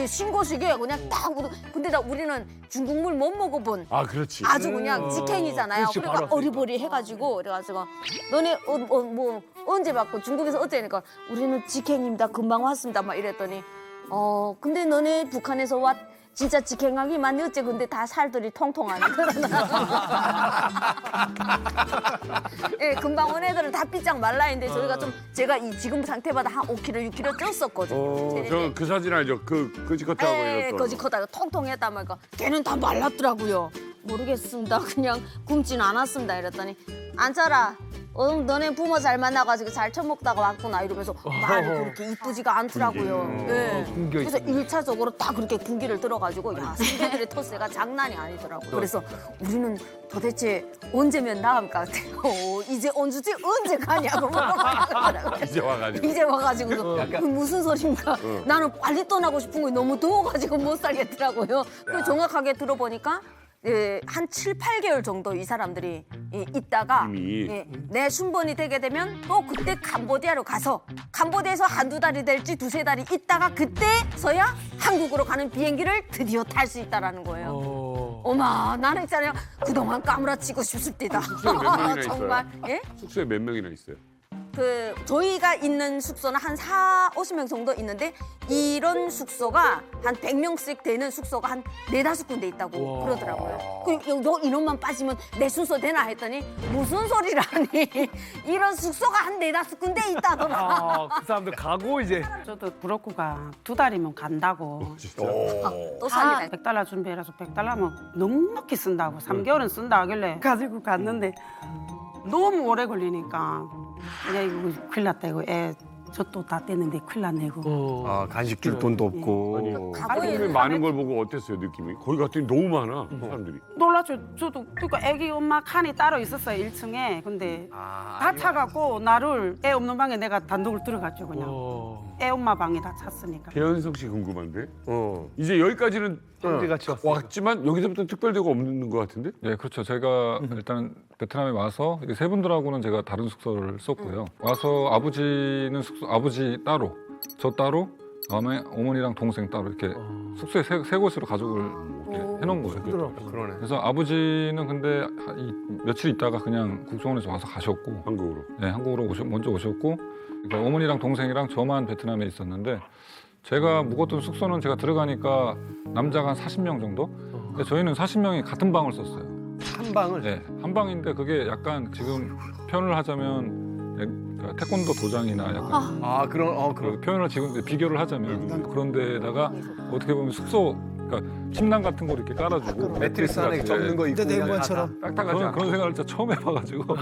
신고식에 그냥 딱 근데 우리는 중국물 못 먹어본 그렇지. 아주 그냥 직행이잖아요. 그렇지, 그러니까 바로 어리버리 해가지고 그래가지고 너네 뭐 언제 받고 중국에서 어째니까 우리는 직행입니다. 금방 왔습니다. 막 이랬더니 근데 너네 북한에서 왔 진짜 직행하기만 어째 근데 다 살들이 통통하네 그러나. 예, 금방 온 애들은 다 삐짝 말라 있는데 저희가 좀 제가 지금 상태보다 한 5kg, 6kg 쪘었거든요. 저 그 사진 알죠? 그 거지컷하고 예, 이랬던. 거지커다가 통통했다 말까. 걔는 다 말랐더라고요. 모르겠습니다. 그냥 굶지는 않았습니다. 이랬더니 앉아라. 너네 부모 잘 만나가지고 잘 처먹다가 왔구나 이러면서 말이 그렇게 이쁘지가 않더라고요. 예. 그래서 1차적으로 딱 그렇게 군기를 들어가지고 야 선배들의 터세가 장난이 아니더라고요. 그래서 우리는 도대체 언제면 나감 같아. 이제 언제지 언제 가냐고 물어보더라고요. 이제 와가지고. 이제 무슨 소린가. 나는 빨리 떠나고 싶은 거 너무 더워가지고 못 살겠더라고요. 그 정확하게 들어보니까 한 7, 8개월 정도 이 사람들이 있다가 내 순번이 되게 되면 또 그때 캄보디아로 가서 캄보디아에서 한두 달이 될지 두세 달이 있다가 그때서야 한국으로 가는 비행기를 드디어 탈 수 있다라는 거예요. 어마 나는 있잖아요. 그동안 까무라치고 싶습니다. 숙소에 몇 명이나 정말. 있어요? 예? 숙소에 몇 명이나 있어요? 저희가 있는 숙소는 한 40~50명 정도 있는데 이런 숙소가 한 100명씩 되는 숙소가 한 4~5군데 있다고 그러더라고요. 너 인원만 빠지면 내 순서 되나 했더니 무슨 소리라니. 이런 숙소가 한 4~5군데 있다더라. 그 사람들 가고 이제 저도 브로커가 2달이면 간다고. 또 삽니다. $100 준비해라서 $100면 넉넉히 쓴다고 3개월은 쓴다 하길래 가지고 갔는데 너무 오래 걸리니까 야 이거 큰일 났다 이거 애 젖도 다 뗐는데 큰일 났네 이거. 아 간식 줄 돈도 없고. 한국에 많은 걸 보고 어땠어요 느낌이? 거기 갔더니 너무 많아 사람들이. 놀랐죠. 저도 그러니까 애기 엄마 칸이 따로 있었어요 1층에. 근데 다 차갖고 나를 애 없는 방에 내가 단독으로 들어갔죠 그냥. 애 엄마 방에 다 찼으니까. 배현석 씨 궁금한데? 이제 여기까지는 형제같이 왔지만 여기서부터 특별대가 없는 것 같은데? 예, 그렇죠. 제가 일단 베트남에 와서 이제 세 분들하고는 제가 다른 숙소를 썼고요. 와서 아버지는 아버지 따로, 저 따로, 그다음에 어머니랑 동생 따로 이렇게 숙소에 세 곳으로 가족을 이렇게 해놓은 거예요. 그러네. 그래서 아버지는 근데 며칠 있다가 그냥 국정원에서 와서 가셨고, 한국으로. 네, 한국으로 먼저 오셨고, 그러니까 어머니랑 동생이랑 저만 베트남에 있었는데. 제가 묵었던 숙소는 제가 들어가니까 남자가 한 40명 정도? 근데 저희는 40명이 같은 방을 썼어요. 한 방을? 네, 한 방인데 그게 약간 지금 표현을 하자면 태권도 도장이나 약간 그런 그 표현을 지금 비교를 하자면 그런 데다가 어떻게 보면 숙소 그러니까 침낭 같은 거 이렇게 깔아주고 매트리스 안에 접는 거 있고 냉면처럼. 그런 생각을 진짜 처음 해봐가지고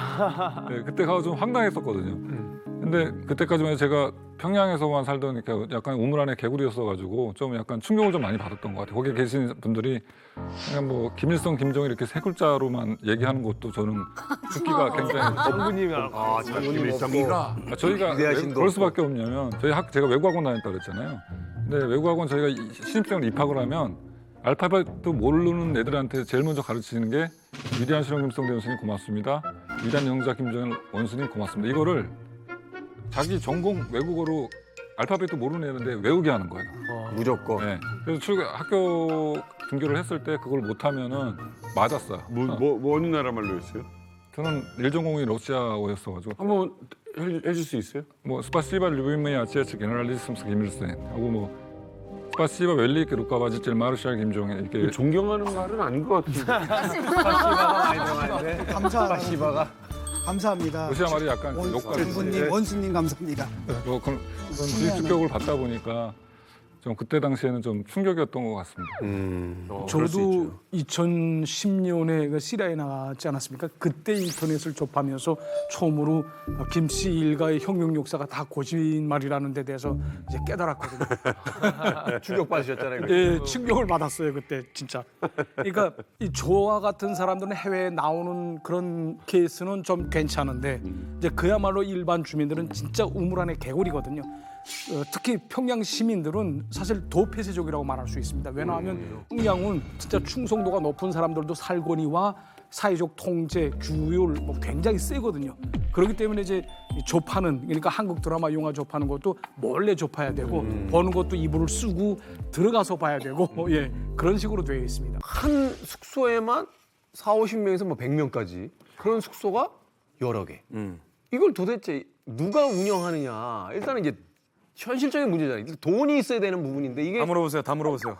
네, 그때 가서 좀 황당했었거든요. 근데 그때까지만 해도 제가 평양에서만 살던 약간 우물 안에 개구리였어가지고 좀 약간 충격을 좀 많이 받았던 것 같아요. 거기 계신 분들이 그냥 뭐 김일성, 김정일 이렇게 세 글자로만 얘기하는 것도 저는 듣기가 굉장히 장군님이 김일성이가 저희가 왜 그럴 수밖에 없냐면 제가 외국학원 다녔다 그랬잖아요. 근데 외국학원 저희가 신입생으로 입학을 하면 알파벳도 모르는 애들한테 제일 먼저 가르치는 게 위대한 실험 김성대 원수님 고맙습니다. 위대한 영자 김정일 원수님 고맙습니다. 이거를 자기 전공 외국어로 알파벳도 모르는 애인데 외우게 하는 거예요. 무조건. 네. 그래서 학교 등교를 했을 때 그걸 못하면은 맞았어요. 어느 나라 말로 했어요? 저는 일전공이 러시아어였어가지고 한번 해줄 수 있어요? 뭐 스파시바 류비메야 제츠 게너럴리스무스 김일성 하고 뭐 스파시바 웰리케 루카바지젤 마르샬 김종일 이렇게 존경하는 말은 아닌 것 같은데. 감사합니다. 러시아 말이 약간 욕같이 장군님, 원수님 감사합니다. 뭐 그런 비습격을 받다 보니까 좀 그때 당시에는 좀 충격이었던 것 같습니다. 저도 2010년에 그 시리아에 나갔지 않았습니까? 그때 인터넷을 접하면서 처음으로 김씨 일가의 혁명 역사가 다 거짓말이라는 데 대해서 이제 깨달았거든요. 충격받으셨잖아요. 예, 충격을 받았어요 그때 진짜. 그러니까 이 저와 같은 사람들은 해외에 나오는 그런 케이스는 좀 괜찮은데 이제 그야말로 일반 주민들은 진짜 우물 안에 개구리거든요. 특히 평양 시민들은 사실 더 폐쇄적이라고 말할 수 있습니다. 왜냐하면 평양은 진짜 충성도가 높은 사람들도 살거니와 사회적 통제, 규율 뭐 굉장히 세거든요. 그렇기 때문에 이제 접하는 그러니까 한국 드라마, 영화 접하는 것도 몰래 접해야 되고 보는 것도 이불을 쓰고 들어가서 봐야 되고 예 그런 식으로 되어 있습니다. 한 숙소에만 40~50명에서 뭐 100명까지 그런 숙소가 여러 개. 이걸 도대체 누가 운영하느냐. 일단은 이제 현실적인 문제잖아요. 돈이 있어야 되는 부분인데 이게 다 물어보세요.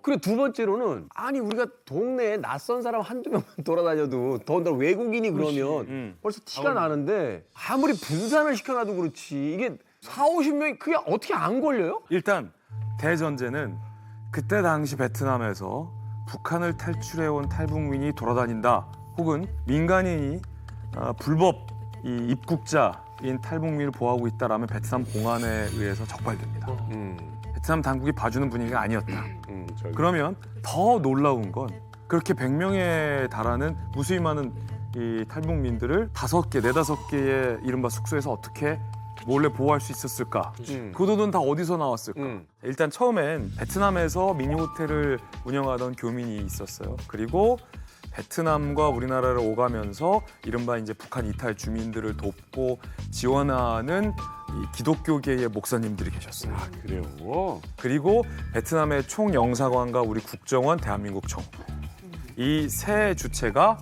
그래 두 번째로는 아니 우리가 동네에 낯선 사람 한두 명만 돌아다녀도 더군다나 외국인이 그러면 벌써 티가 나는데 아무리 분산을 시켜놔도 그렇지 이게 40~50명이 그게 어떻게 안 걸려요? 일단 대전제는 그때 당시 베트남에서 북한을 탈출해온 탈북민이 돌아다닌다 혹은 민간인이 불법 이 입국자인 탈북민을 보호하고 있다라면 베트남 공안에 의해서 적발됩니다. 베트남 당국이 봐주는 분위기가 아니었다. 그러면 더 놀라운 건 그렇게 100명에 달하는 무수히 많은 이 탈북민들을 5개, 4-5개의 이른바 숙소에서 어떻게 몰래 보호할 수 있었을까? 그 돈은 다 어디서 나왔을까? 일단 처음엔 베트남에서 미니 호텔을 운영하던 교민이 있었어요. 그리고 베트남과 우리나라를 오가면서 이른바 이제 북한 이탈 주민들을 돕고 지원하는 이 기독교계의 목사님들이 계셨어요. 아, 그래요? 그리고 베트남의 총영사관과 우리 국정원, 대한민국 정부 이 세 주체가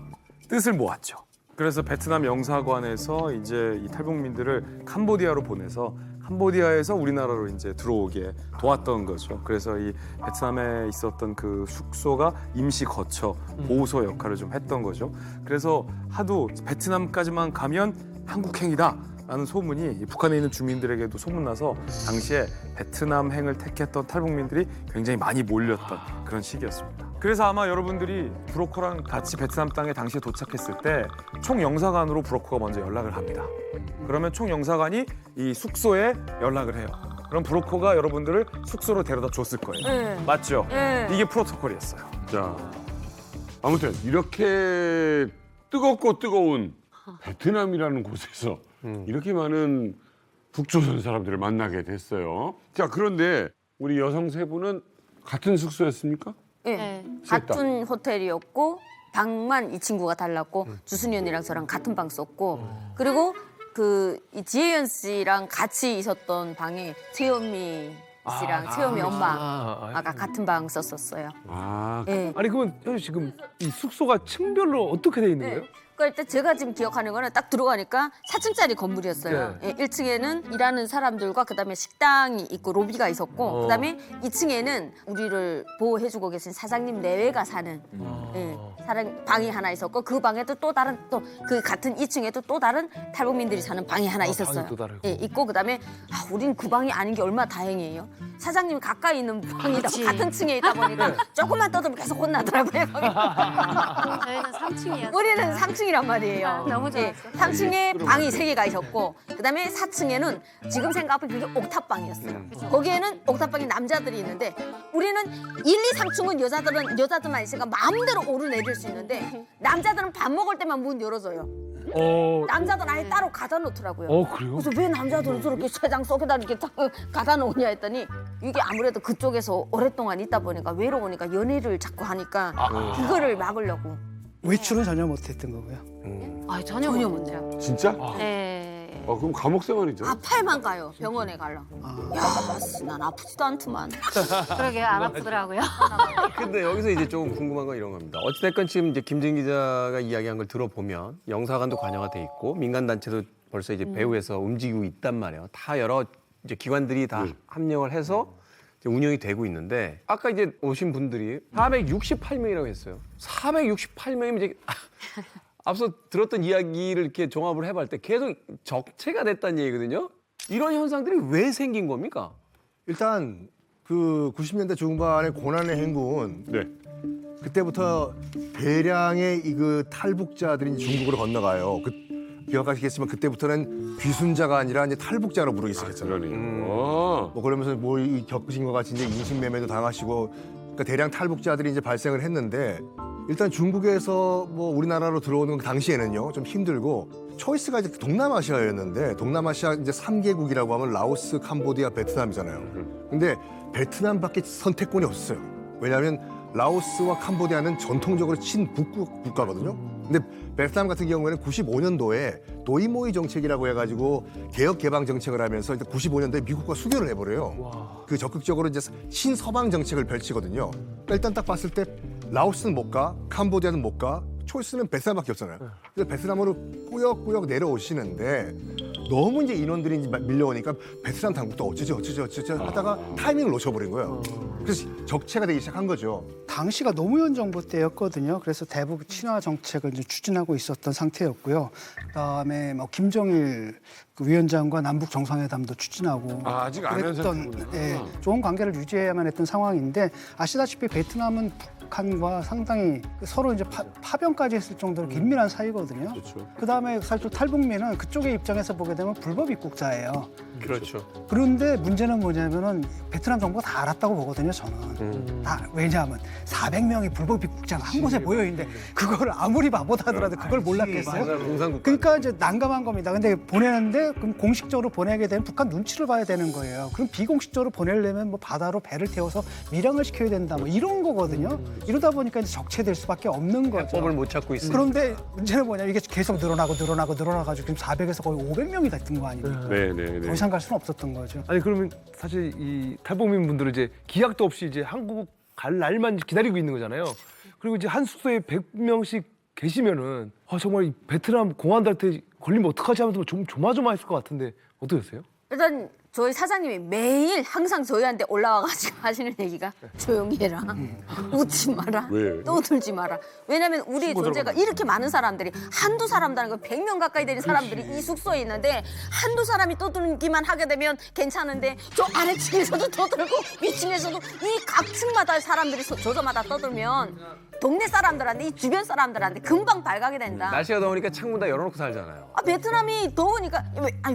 뜻을 모았죠. 그래서 베트남 영사관에서 이제 이 탈북민들을 캄보디아로 보내서 캄보디아에서 우리나라로 이제 들어오게 도왔던 거죠. 그래서 이 베트남에 있었던 그 숙소가 임시 거처 보호소 역할을 좀 했던 거죠. 그래서 하도 베트남까지만 가면 한국행이다라는 소문이 북한에 있는 주민들에게도 소문나서 당시에 베트남행을 택했던 탈북민들이 굉장히 많이 몰렸던 그런 시기였습니다. 그래서 아마 여러분들이 브로커랑 같이 베트남 땅에 당시에 도착했을 때 총영사관으로 브로커가 먼저 연락을 합니다. 그러면 총영사관이 이 숙소에 연락을 해요. 그럼 브로커가 여러분들을 숙소로 데려다 줬을 거예요. 네. 맞죠? 네. 이게 프로토콜이었어요. 자, 아무튼 이렇게 뜨겁고 뜨거운 베트남이라는 곳에서 이렇게 많은 북조선 사람들을 만나게 됐어요. 자, 그런데 우리 여성 세 분은 같은 숙소였습니까? 네. 같은 호텔이었고 방만 이 친구가 달랐고 주순이 언니랑 저랑 같은 방 썼고 그리고 이 지혜연 씨랑 같이 있었던 방에 최현미 씨랑 최현미 엄마가 같은 방 썼었어요. 네. 아니 그러면 현주 지금 이 숙소가 층별로 어떻게 돼 있는 거예요? 그러니까 일단 제가 지금 기억하는 거는 딱 들어가니까 4층짜리 건물이었어요. 예, 1층에는 일하는 사람들과 그다음에 식당이 있고 로비가 있었고 그다음에 2층에는 우리를 보호해주고 계신 사장님 내외가 사는 방이 하나 있었고 그 방에도 또 다른 그 같은 2층에도 또 다른 탈북민들이 사는 방이 하나 있었어요. 방이 또 다르고. 예, 있고 그다음에 우린 그 방이 아닌 게 얼마나 다행이에요. 사장님이 가까이 있는 방이다 같은 층에 있다 보니까 조금만 떠들면 계속 혼나더라고요. 저희는 3층이었어요. 우리는 3층이란 말이에요. 너무 좋았어요. 3층에 방이 3개가 있었고 그다음에 4층에는 지금 생각하면 그게 옥탑방이었어요. 거기에는 옥탑방에 남자들이 있는데 우리는 1, 2, 3층은 여자들만 있으니까 마음대로 오르내릴 수 있는데 남자들은 밥 먹을 때만 문 열어줘요. 남자들은 아예 따로 가다 놓더라고요. 그래요? 그래서 왜 남자들은 저렇게 쇠장 속에다 이렇게 딱 가다 놓냐 했더니 이게 아무래도 그쪽에서 오랫동안 있다 보니까 외로우니까 연애를 자꾸 하니까 그거를 막으려고. 외출은 전혀 못했던 거고요. 전혀 못해요. 진짜? 네. 그럼 감옥 생활이죠. 아파야만 가요. 병원에 가려. 난 아프지도 않더만. 그러게 안 아프더라고요. 근데 여기서 이제 조금 궁금한 건 이런 겁니다. 어찌됐건 지금 이제 김진 기자가 이야기한 걸 들어보면 영사관도 관여가 돼 있고 민간 단체도 벌써 이제 배후에서 움직이고 있단 말이에요. 다 여러 이제 기관들이 다 합력을 해서 이제 운영이 되고 있는데 아까 이제 오신 분들이 468명이라고 했어요. 468명이면 이제 앞서 들었던 이야기를 이렇게 종합을 해볼 때 계속 적체가 됐다는 얘기거든요. 이런 현상들이 왜 생긴 겁니까? 일단 그 90년대 중반의 고난의 행군 그때부터 대량의 그 탈북자들이 중국으로 건너가요. 기억하시겠지만 그때부터는 귀순자가 아니라 이제 탈북자로 부르기 시작했잖아요. 뭐 그러면서 뭐 겪으신 것 같이 이제 인신매매도 당하시고 그러니까 대량 탈북자들이 이제 발생을 했는데 일단 중국에서 뭐 우리나라로 들어오는 그 당시에는요 좀 힘들고 초이스가 이제 동남아시아였는데 동남아시아 이제 3개국이라고 하면 라오스, 캄보디아, 베트남이잖아요. 근데 베트남밖에 선택권이 없었어요. 왜냐하면 라오스와 캄보디아는 전통적으로 친북 국가거든요. 근데 베트남 같은 경우에는 95년도에 도이모이 정책이라고 해가지고 개혁 개방 정책을 하면서 일단 95년도에 미국과 수교를 해버려요. 그 적극적으로 이제 신서방 정책을 펼치거든요. 그러니까 일단 딱 봤을 때 라오스는 못 가, 캄보디아는 못 가, 초이스는 베트남밖에 없잖아요. 그래서 베트남으로 꾸역꾸역 내려오시는데 너무 이제 인원들이 이제 밀려오니까 베트남 당국도 어쩌지 하다가 타이밍을 놓쳐버린 거예요. 그래서 적체가 되기 시작한 거죠. 당시가 노무현 정부 때였거든요. 그래서 대북 친화 정책을 이제 추진하고 있었던 상태였고요. 그다음에 뭐 김정일 그 위원장과 남북 정상회담도 추진하고 아직 안 한 상태구나. 좋은 관계를 유지해야만 했던 상황인데 아시다시피 베트남은 북한과 상당히 서로 이제 파병까지 했을 정도로 긴밀한 사이거든요. 그렇죠. 그다음에 사실 또 탈북민은 그쪽의 입장에서 보게 되면 불법 입국자예요. 그렇죠. 그런데 문제는 뭐냐면은 베트남 정부가 다 알았다고 보거든요, 저는. 다 왜냐하면 400명이 불법 입국자가 한 곳에 모여 있는데 그걸 아무리 바보다 하더라도 그걸 몰랐겠어요? 공산국가. 그러니까 이제 난감한 겁니다. 근데 보내는데 그럼 공식적으로 보내게 되면 북한 눈치를 봐야 되는 거예요. 그럼 비공식적으로 보내려면 뭐 바다로 배를 태워서 밀항을 시켜야 된다, 뭐 이런 거거든요. 이러다 보니까 이제 적체될 수밖에 없는 거죠. 법을 못 찾고 있으니까. 그런데 문제는 뭐냐면 이게 계속 늘어나가지고 지금 400에서 거의 500명이 됐던 거 아닙니까? 네네네. 더 이상 갈 수는 없었던 거죠. 아니 그러면 사실 이 탈북민 분들은 이제 기약도 없이 이제 한국 갈 날만 기다리고 있는 거잖아요. 그리고 이제 한 숙소에 100명씩 계시면은 정말 이 베트남 공안들한테 걸리면 어떡하지 하면서 좀 조마조마했을 것 같은데 어떠셨어요? 일단 저희 사장님이 매일 항상 저희한테 올라와가지고 하시는 얘기가 조용히 해라. 웃지 마라. 왜? 떠들지 마라. 왜냐면 우리 존재가 이렇게 많은 사람들이 한두 사람다는 거 100명 가까이 되는 사람들이 이 숙소에 있는데 한두 사람이 떠들기만 하게 되면 괜찮은데 저 아래층에서도 떠들고 위층에서도 이 각층마다 사람들이 저저마다 떠들면 동네 사람들한테 이 주변 사람들한테 금방 발각이 된다. 날씨가 더우니까 창문 다 열어놓고 살잖아요. 베트남이 더우니까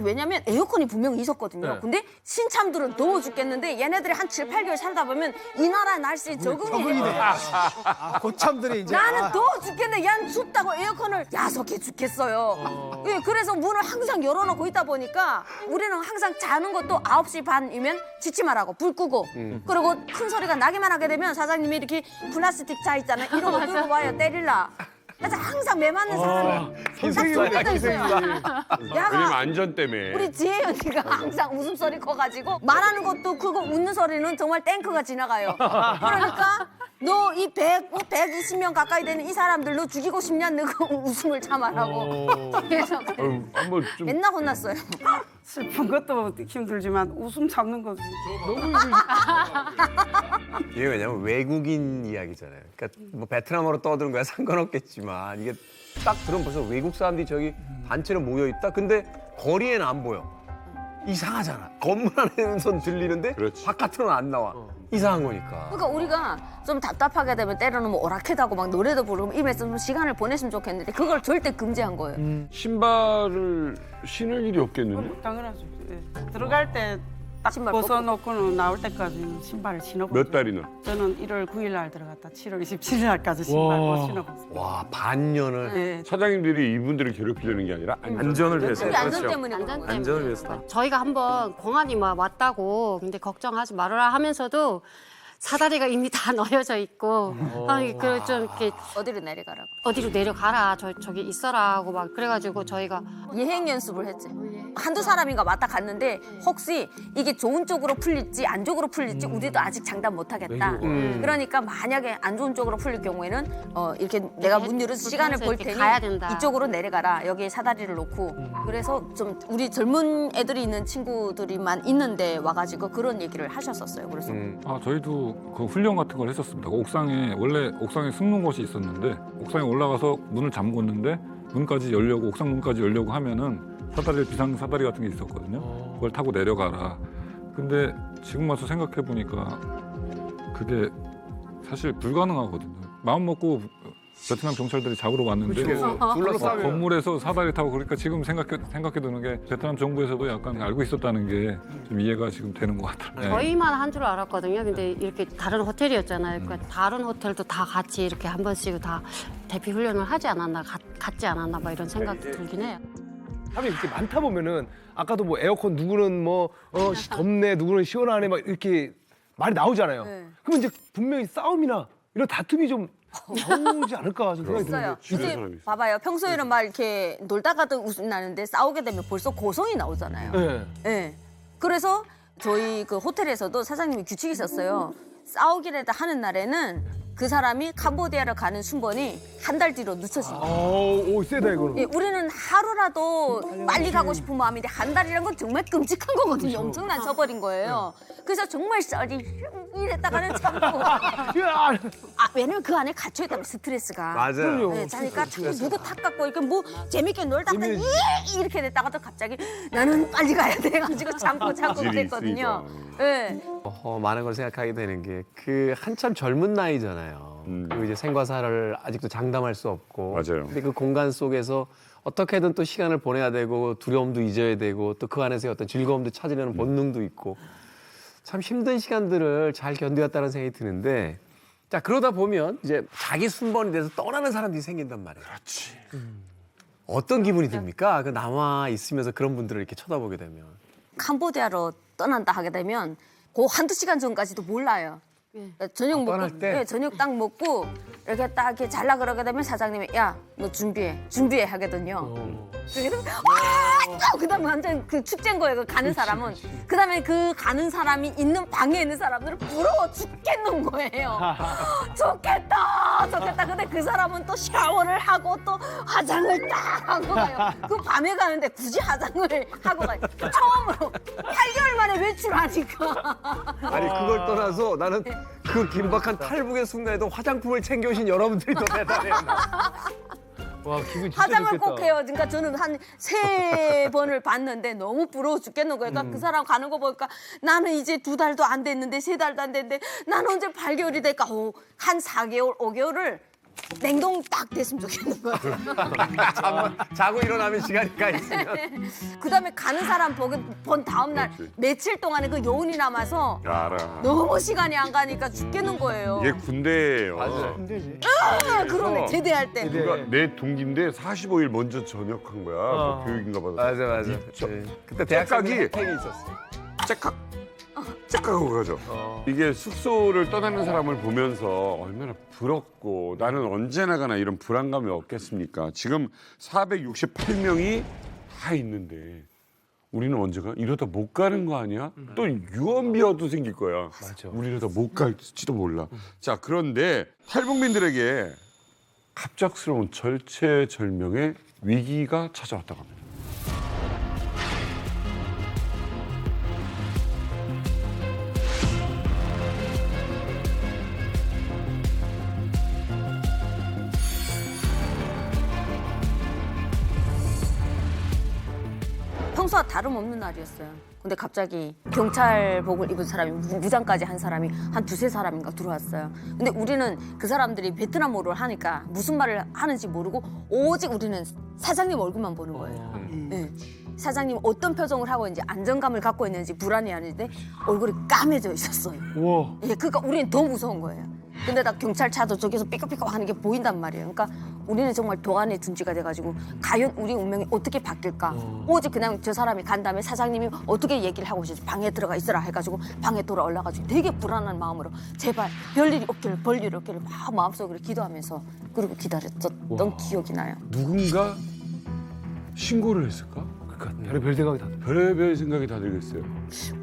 왜냐면 에어컨이 분명히 있었거든요. 근데 신참들은 더워 죽겠는데 얘네들이 한 7, 8개월 살다 보면 이 나라 날씨에 적응이 돼. 고참들이 이제 나는 더워 죽겠는데 얘는 춥다고 에어컨을 야속해 죽겠어요. 예, 그래서 문을 항상 열어놓고 있다 보니까 우리는 항상 자는 것도 9시 반이면 지치마라고 불 끄고 그리고 큰 소리가 나기만 하게 되면 사장님이 이렇게 플라스틱 차 있잖아요. 이런 거 들고 와요. 때릴라. 그래서 항상 매 맞는 사람이 딱 있어요. 왜냐면 안전 때문에. 우리 지혜 언니가 항상 웃음소리 커가지고 말하는 것도 크고 웃는 소리는 정말 탱크가 지나가요. 그러니까 너 이 120명 가까이 되는 이 사람들 너 죽이고 싶냐? 너그 웃음을 참아라고. 그래서 한번 좀 맨날 혼났어요. 슬픈 것도 힘들지만 웃음 참는 거지. 이게 왜냐면 외국인 이야기잖아요. 그러니까 뭐 베트남어로 떠드는 거야 상관없겠지만 이게 딱 들으면 벌써 외국 사람들이 저기 단체로 모여 있다. 근데 거리에는 안 보여. 이상하잖아. 건물 안에선 들리는데 그렇지. 바깥으로는 안 나와. 이상한 거니까. 그러니까 우리가 좀 답답하게 되면 때로는 뭐 오락해다고 막 노래도 부르고 입에서 좀 시간을 보냈으면 좋겠는데 그걸 절대 금지한 거예요. 신발을 신을 일이 없겠는데. 당연하죠. 예. 들어갈 때 딱 신발 벗어놓고는 나올 때까지는 신발을 신어보죠. 몇 달이나? 저는 1월 9일 날 들어갔다 7월 27일 날까지 신발 못 신어봤어요. 와 반년을. 네. 사장님들이 이분들을 괴롭히려는 게 아니라 안전을 위해서. 우리 안전 때문에 그런 거예요. 안전을 위해서. 저희가 한번 공안이 왔다고 근데 걱정하지 말아라 하면서도 사다리가 이미 다 넣여져 있고 좀 이렇게 어디로 내려가라고. 어디로 내려가라 저기 있어라고 막 그래가지고 저희가 예행 연습을 했지. 한두 사람인가 왔다 갔는데 혹시 이게 좋은 쪽으로 풀릴지 안 쪽으로 풀릴지 우리도 아직 장담 못 하겠다. 그러니까 만약에 안 좋은 쪽으로 풀릴 경우에는 이렇게 내가 문 열어서 시간을 볼 이렇게 테니 가야 된다. 이쪽으로 내려가라. 여기에 사다리를 놓고. 그래서 좀 우리 젊은 애들이 있는 친구들이만 있는데 와가지고 그런 얘기를 하셨었어요. 그래서 저희도 그 훈련 같은 걸 했었습니다. 원래 옥상에 숨는 곳이 있었는데 옥상에 올라가서 문을 잠궜는데 옥상 문까지 열려고 하면은 비상 사다리 같은 게 있었거든요. 그걸 타고 내려가라. 근데 지금 와서 생각해 보니까 그게 사실 불가능하거든요. 마음 먹고 베트남 경찰들이 잡으러 왔는데 건물에서 사다리 타고 그러니까 지금 생각해 두는 게 베트남 정부에서도 약간 알고 있었다는 게 좀 이해가 지금 되는 것 같아요. 저희만 한 줄 알았거든요. 근데 이렇게 다른 호텔이었잖아요. 그러니까 다른 호텔도 다 같이 이렇게 한 번씩 다 대피 훈련을 하지 않았나, 같지 않았나 막 이런 생각도 들긴 해요. 사람이 이렇게 많다 보면은 아까도 뭐 에어컨 누구는 덥네 누구는 시원하네 막 이렇게 말이 나오잖아요. 네. 그러면 이제 분명히 싸움이나 이런 다툼이 좀 나오지 않을까 좀 생각이 있어요. 드는데. 근데 봐봐요. 평소에는 막 이렇게 놀다가도 웃음 나는데 싸우게 되면 벌써 고성이 나오잖아요. 네. 네. 그래서 저희 그 호텔에서도 사장님이 규칙이 있었어요. 싸우기라도 하는 날에는 그 사람이 캄보디아를 가는 순번이 한 달 뒤로 늦춰진다. 오 세다 이거는. 예, 우리는 하루라도 빨리 가고 싶은 마음인데 한 달이란 건 정말 끔찍한 거거든요. 엄청난 저버린 거예요. 그래서 정말 썰이 이랬다가는 참고. 왜냐면 그 안에 갇혀 있다면 스트레스가. 맞아요. 네, 자니까 자꾸 누구 탓 갖고 이렇게 뭐 재밌게 놀다가 이렇게 됐다가도 갑자기 나는 빨리 가야 돼 가지고 참고 그랬거든요. 네. 많은 걸 생각하게 되는 게 그 한참 젊은 나이잖아요. 그리고 이제 생과 사를 아직도 장담할 수 없고. 맞아요. 근데 그 공간 속에서 어떻게든 또 시간을 보내야 되고 두려움도 잊어야 되고 또 그 안에서의 어떤 즐거움도 찾으려는 본능도 있고 참 힘든 시간들을 잘 견뎌왔다는 생각이 드는데 자 그러다 보면 이제 자기 순번이 돼서 떠나는 사람들이 생긴단 말이에요. 그렇지. 어떤 기분이 듭니까? 그 남아 있으면서 그런 분들을 이렇게 쳐다보게 되면. 캄보디아로 떠난다 하게 되면 그 한두 시간 전까지도 몰라요. 저녁 먹고 떠날 때? 네, 저녁 딱 먹고 이렇게 딱 이렇게 잘라 그러게 되면 사장님이 야 너 준비해 하거든요. 그다음에 완전 그 축제인 거예요. 그 가는 사람은 그다음에 그 가는 사람이 있는 방에 있는 사람들은 부러워 죽겠는 거예요. 좋겠다. 근데 그 사람은 또 샤워를 하고 또 화장을 딱 하고 가요. 그 밤에 가는데 굳이 화장을 하고 가요. 처음으로 8개월 만에 외출하니까. 아니 그걸 떠나서 나는 그 긴박한 탈북의 순간에도 화장품을 챙겨오신 여러분들이 더 대단해요. 와 기분 진짜 화장을 좋겠다. 꼭 해요. 그러니까 저는 한 3번을 봤는데 너무 부러워 죽겠는 거예요. 그러니까 그 사람 가는 거 보니까 나는 이제 2달도 안 됐는데 3달도 안 됐는데 나는 언제 8개월이 될까? 한 4개월, 5개월을 냉동 딱 됐으면 좋겠는 거예요. 자고 일어나면 시간이 가 있으면. 그다음에 가는 사람 본 다음 날 며칠 동안에 그 여운이 남아서 알아. 너무 시간이 안 가니까 죽겠는 거예요. 이게 군대예요. 맞아요. 힘들지. 그러네 제대할 때. 누가 내 동기인데 45일 먼저 전역한 거야. 뭐 교육인가 봐. 맞아. 네. 그때 대학생이 혜택이 있었어요. 짝하고 가죠. 이게 숙소를 떠나는 사람을 보면서 얼마나 부럽고 나는 언제 나가나 이런 불안감이 없겠습니까? 지금 468명이 다 있는데 우리는 언제 가? 이러다 못 가는 거 아니야? 또 유언비어도 생길 거야. 맞아. 우리 이러다 못 갈지도 몰라. 자, 그런데 탈북민들에게 갑작스러운 절체절명의 위기가 찾아왔다고 합니다. 평소와 다름없는 날이었어요. 근데 갑자기 경찰복을 입은 사람이 무장까지 한 사람이 한 2-3사람인가 들어왔어요. 근데 우리는 그 사람들이 베트남어를 하니까 무슨 말을 하는지 모르고 오직 우리는 사장님 얼굴만 보는 거예요. 네. 사장님 어떤 표정을 하고 있는지 안정감을 갖고 있는지 불안해하는데 얼굴이 까매져 있었어요. 우와. 예, 그러니까 우리는 더 무서운 거예요. 근데 나 경찰차도 저기서 삐걱삐걱 하는 게 보인단 말이에요. 그러니까 우리는 정말 도안의 둔지가 돼가지고 과연 우리 운명이 어떻게 바뀔까? 오직 그냥 저 사람이 간 다음에 사장님이 어떻게 얘기를 하고 있을지 방에 들어가 있으라 해가지고 방에 돌아올라가지고 되게 불안한 마음으로 제발 별일이 없기를 벌일이 없기를 막 마음속으로 기도하면서 그리고 기다렸던 기억이 나요. 누군가 신고를 했을까? 그러니까 별의별 생각이 다. 별의별 생각이 다 들겠어요.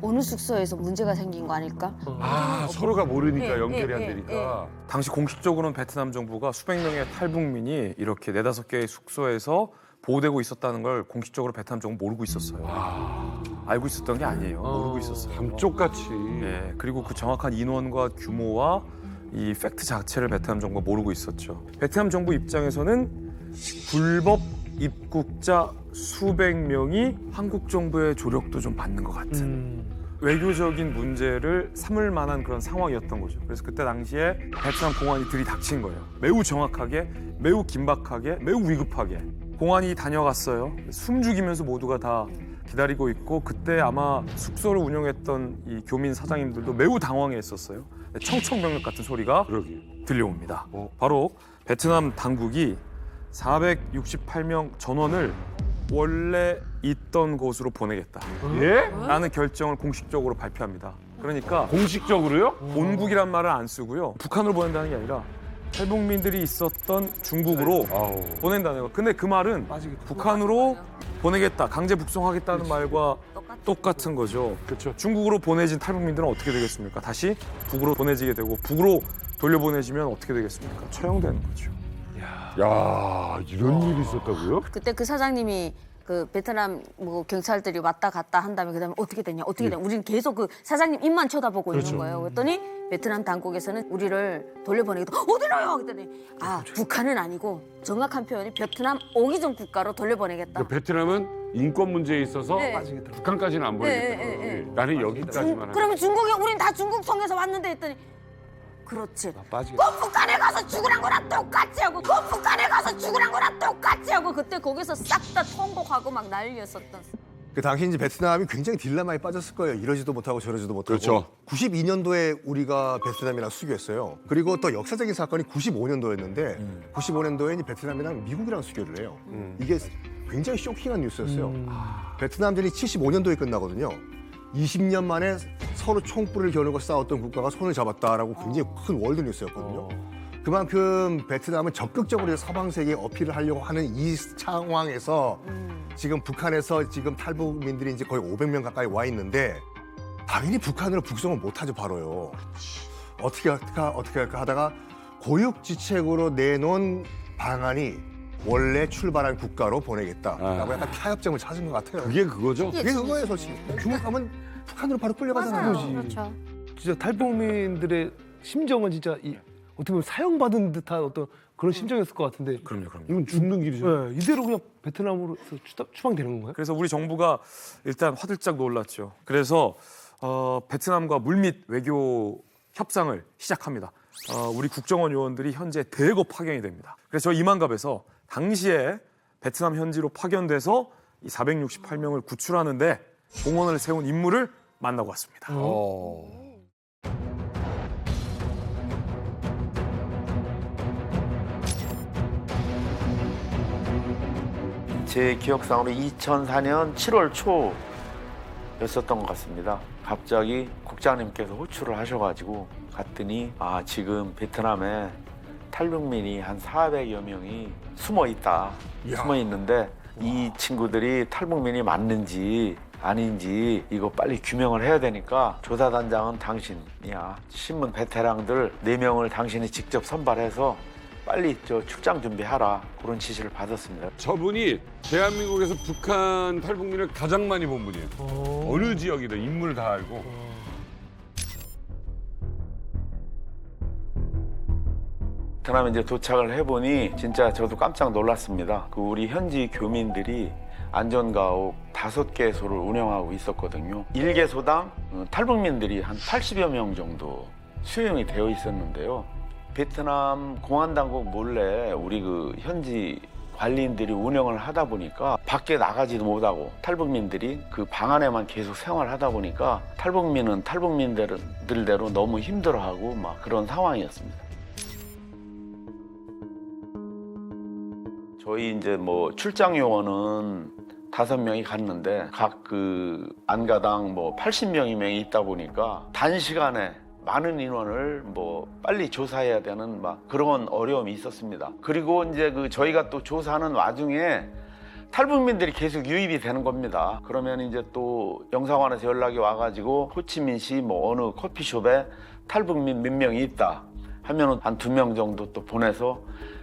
어느 숙소에서 문제가 생긴 거 아닐까? 아, 서로가 모르니까 예, 연결이 예, 안 예, 되니까. 당시 공식적으로는 베트남 정부가 수백 명의 탈북민이 이렇게 4-5개의 숙소에서 보호되고 있었다는 걸 공식적으로 베트남 정부 모르고 있었어요. 알고 있었던 게 아니에요. 모르고 있었어요. 감쪽같이. 예, 그리고 그 정확한 인원과 규모와 이 팩트 자체를 베트남 정부가 모르고 있었죠. 베트남 정부 입장에서는 불법 입국자 수백 명이 한국 정부의 조력도 좀 받는 것 같은 외교적인 문제를 삼을 만한 그런 상황이었던 거죠. 그래서 그때 당시에 베트남 공안이 들이닥친 거예요. 매우 정확하게, 매우 긴박하게, 매우 위급하게. 공안이 다녀갔어요. 숨죽이면서 모두가 다 기다리고 있고 그때 아마 숙소를 운영했던 이 교민 사장님들도 매우 당황했었어요. 청천벽력 같은 소리가 들려옵니다. 바로 베트남 당국이 468명 전원을 원래 있던 곳으로 보내겠다. 예? 라는 결정을 공식적으로 발표합니다. 그러니까 공식적으로요? 본국이란 말을 안 쓰고요. 북한으로 보낸다는 게 아니라 탈북민들이 있었던 중국으로 보낸다는 거. 근데 그 말은 북한으로 보내겠다, 강제 북송하겠다는 말과 똑같은 거죠. 그렇죠. 중국으로 보내진 탈북민들은 어떻게 되겠습니까? 다시 북으로 보내지게 되고 북으로 돌려보내지면 어떻게 되겠습니까? 처형되는 거죠. 야, 이런 일이 있었다고요? 그때 그 사장님이 그 베트남 뭐 경찰들이 왔다 갔다 한 다음에 그다음에 어떻게 되냐 우리는 계속 그 사장님 입만 쳐다보고 있는 거예요. 그랬더니 베트남 당국에서는 우리를 돌려보내기도 어디로요? 그랬더니 북한은 아니고 정확한 표현이 베트남 오기 전 국가로 돌려보내겠다. 그러니까 베트남은 인권 문제에 있어서 북한까지는 안 보내겠다. 나는 여기까지만. 그러면 중국이 우린 다 중국 통해서 왔는데 했더니 그렇지. 북한에 가서 죽으란 거랑 똑같이 하고 북한에 가서 죽으란 거랑 똑같이 하고 그때 거기서 싹 다 통곡하고 막 난리였었던. 그 당시 이제 베트남이 굉장히 딜레마에 빠졌을 거예요. 이러지도 못하고 저러지도 못하고. 그렇죠. 92년도에 우리가 베트남이랑 수교했어요. 그리고 또 역사적인 사건이 95년도였는데 95년도에 베트남이랑 미국이랑 수교를 해요. 이게 굉장히 쇼킹한 뉴스였어요. 베트남전이 75년도에 끝나거든요. 20년 만에 서로 총불을 겨누고 싸웠던 국가가 손을 잡았다라고 굉장히 큰 월드 뉴스였거든요. 그만큼 베트남은 적극적으로 서방 세계에 어필을 하려고 하는 이 상황에서 지금 북한에서 지금 탈북민들이 이제 거의 500명 가까이 와 있는데 당연히 북한으로 북송을 못하죠, 바로요. 어떻게 할까 하다가 고육지책으로 내놓은 방안이 원래 출발한 국가로 보내겠다라고 약간 타협점을 찾은 것 같아요. 그게 그거죠? 그게 그거예요, 솔직히. 중국 가면 북한으로 바로 끌려가잖아요. 그렇죠. 진짜 탈북민들의 심정은 진짜 어떻게 보면 사형받은 듯한 어떤 그런 심정이었을 것 같은데. 그럼요. 이건 죽는 길이죠. 네, 이대로 그냥 베트남으로 추방되는 건가요? 그래서 우리 정부가 일단 화들짝 놀랐죠. 그래서 베트남과 물밑 외교 협상을 시작합니다. 우리 국정원 요원들이 현재 대거 파견이 됩니다. 그래서 저 이만갑에서 당시에 베트남 현지로 파견돼서 이 468명을 구출하는데 공헌을 세운 인물을 만나고 왔습니다. 제 기억상으로 2004년 7월 초였었던 것 같습니다. 갑자기 국장님께서 호출을 하셔가지고 갔더니 지금 베트남에 탈북민이 한 400여 명이 숨어 있다. 숨어 있는데 이 친구들이 탈북민이 맞는지 아닌지 이거 빨리 규명을 해야 되니까 조사단장은 당신이야. 신문 베테랑들 4명을 당신이 직접 선발해서 빨리 출장 준비하라. 그런 지시를 받았습니다. 저분이 대한민국에서 북한 탈북민을 가장 많이 본 분이에요. 어느 지역이든 인물 다 알고. 베트남에 이제 도착을 해보니 진짜 저도 깜짝 놀랐습니다. 우리 현지 교민들이 안전가옥 5개소를 운영하고 있었거든요. 1개소당 탈북민들이 한 80여 명 정도 수용이 되어 있었는데요. 베트남 공안당국 몰래 우리 현지 관리인들이 운영을 하다 보니까 밖에 나가지도 못하고 탈북민들이 그 방 안에만 계속 생활하다 보니까 탈북민은 탈북민들대로 너무 힘들어하고 막 그런 상황이었습니다. 저희 이제 출장 요원은 5명이 갔는데 각 안가당 80명이 있다 보니까 단시간에 많은 인원을 빨리 조사해야 되는 그런 어려움이 있었습니다. 그리고 이제 저희가 또 조사하는 와중에 탈북민들이 계속 유입이 되는 겁니다. 그러면 이제 또 영사관에서 연락이 와가지고 호치민시 어느 커피숍에 탈북민 몇 명이 있다 하면은 한 2명 정도 또 보내서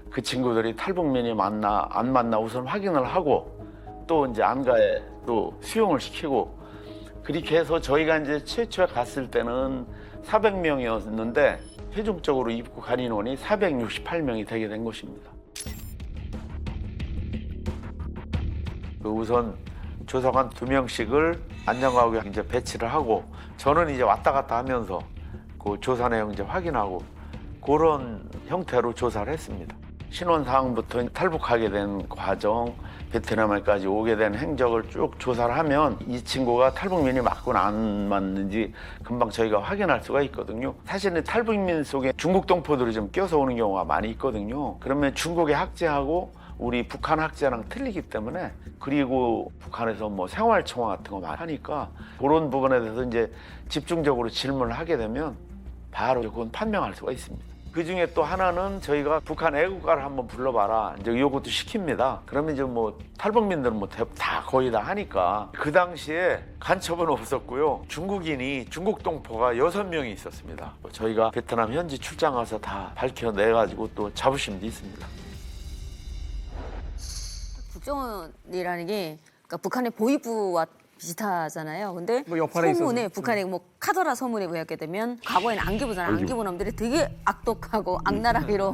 그 친구들이 탈북민이 맞나 안 맞나 우선 확인을 하고 또 이제 안가에 또 수용을 시키고 그렇게 해서 저희가 이제 최초에 갔을 때는 400명이었는데 최종적으로 입국한 인원이 468명이 되게 된 것입니다. 우선 조사관 2명씩을 안전가옥에 이제 배치를 하고 저는 이제 왔다 갔다 하면서 그 조사 내용 이제 확인하고 그런 형태로 조사를 했습니다. 신원사항부터 탈북하게 된 과정, 베트남에까지 오게 된 행적을 쭉 조사를 하면 이 친구가 탈북민이 맞거나 안 맞는지 금방 저희가 확인할 수가 있거든요. 사실은 탈북민 속에 중국 동포들이 좀 껴서 오는 경우가 많이 있거든요. 그러면 중국의 학제하고 우리 북한 학제랑 틀리기 때문에 그리고 북한에서 생활청화 같은 거 많이 하니까 그런 부분에 대해서 이제 집중적으로 질문을 하게 되면 바로 그건 판명할 수가 있습니다. 그 중에 또 하나는 저희가 북한 애국가를 한번 불러봐라. 이제 이것도 시킵니다. 그러면 이제 탈북민들은 다 거의 다 하니까 그 당시에 간첩은 없었고요. 중국인이 중국 동포가 6명이 있었습니다. 저희가 베트남 현지 출장 가서 다 밝혀내가지고 또 자부심도 있습니다. 국정원이라는 게 그러니까 북한의 보위부와 비슷하잖아요. 근데 뭐 역할에 소문에 있어서. 북한의 뭐 카더라 소문에 의하게 되면 과거에는 안기부잖아요. 안기부 놈들이 되게 악독하고 악랄하기로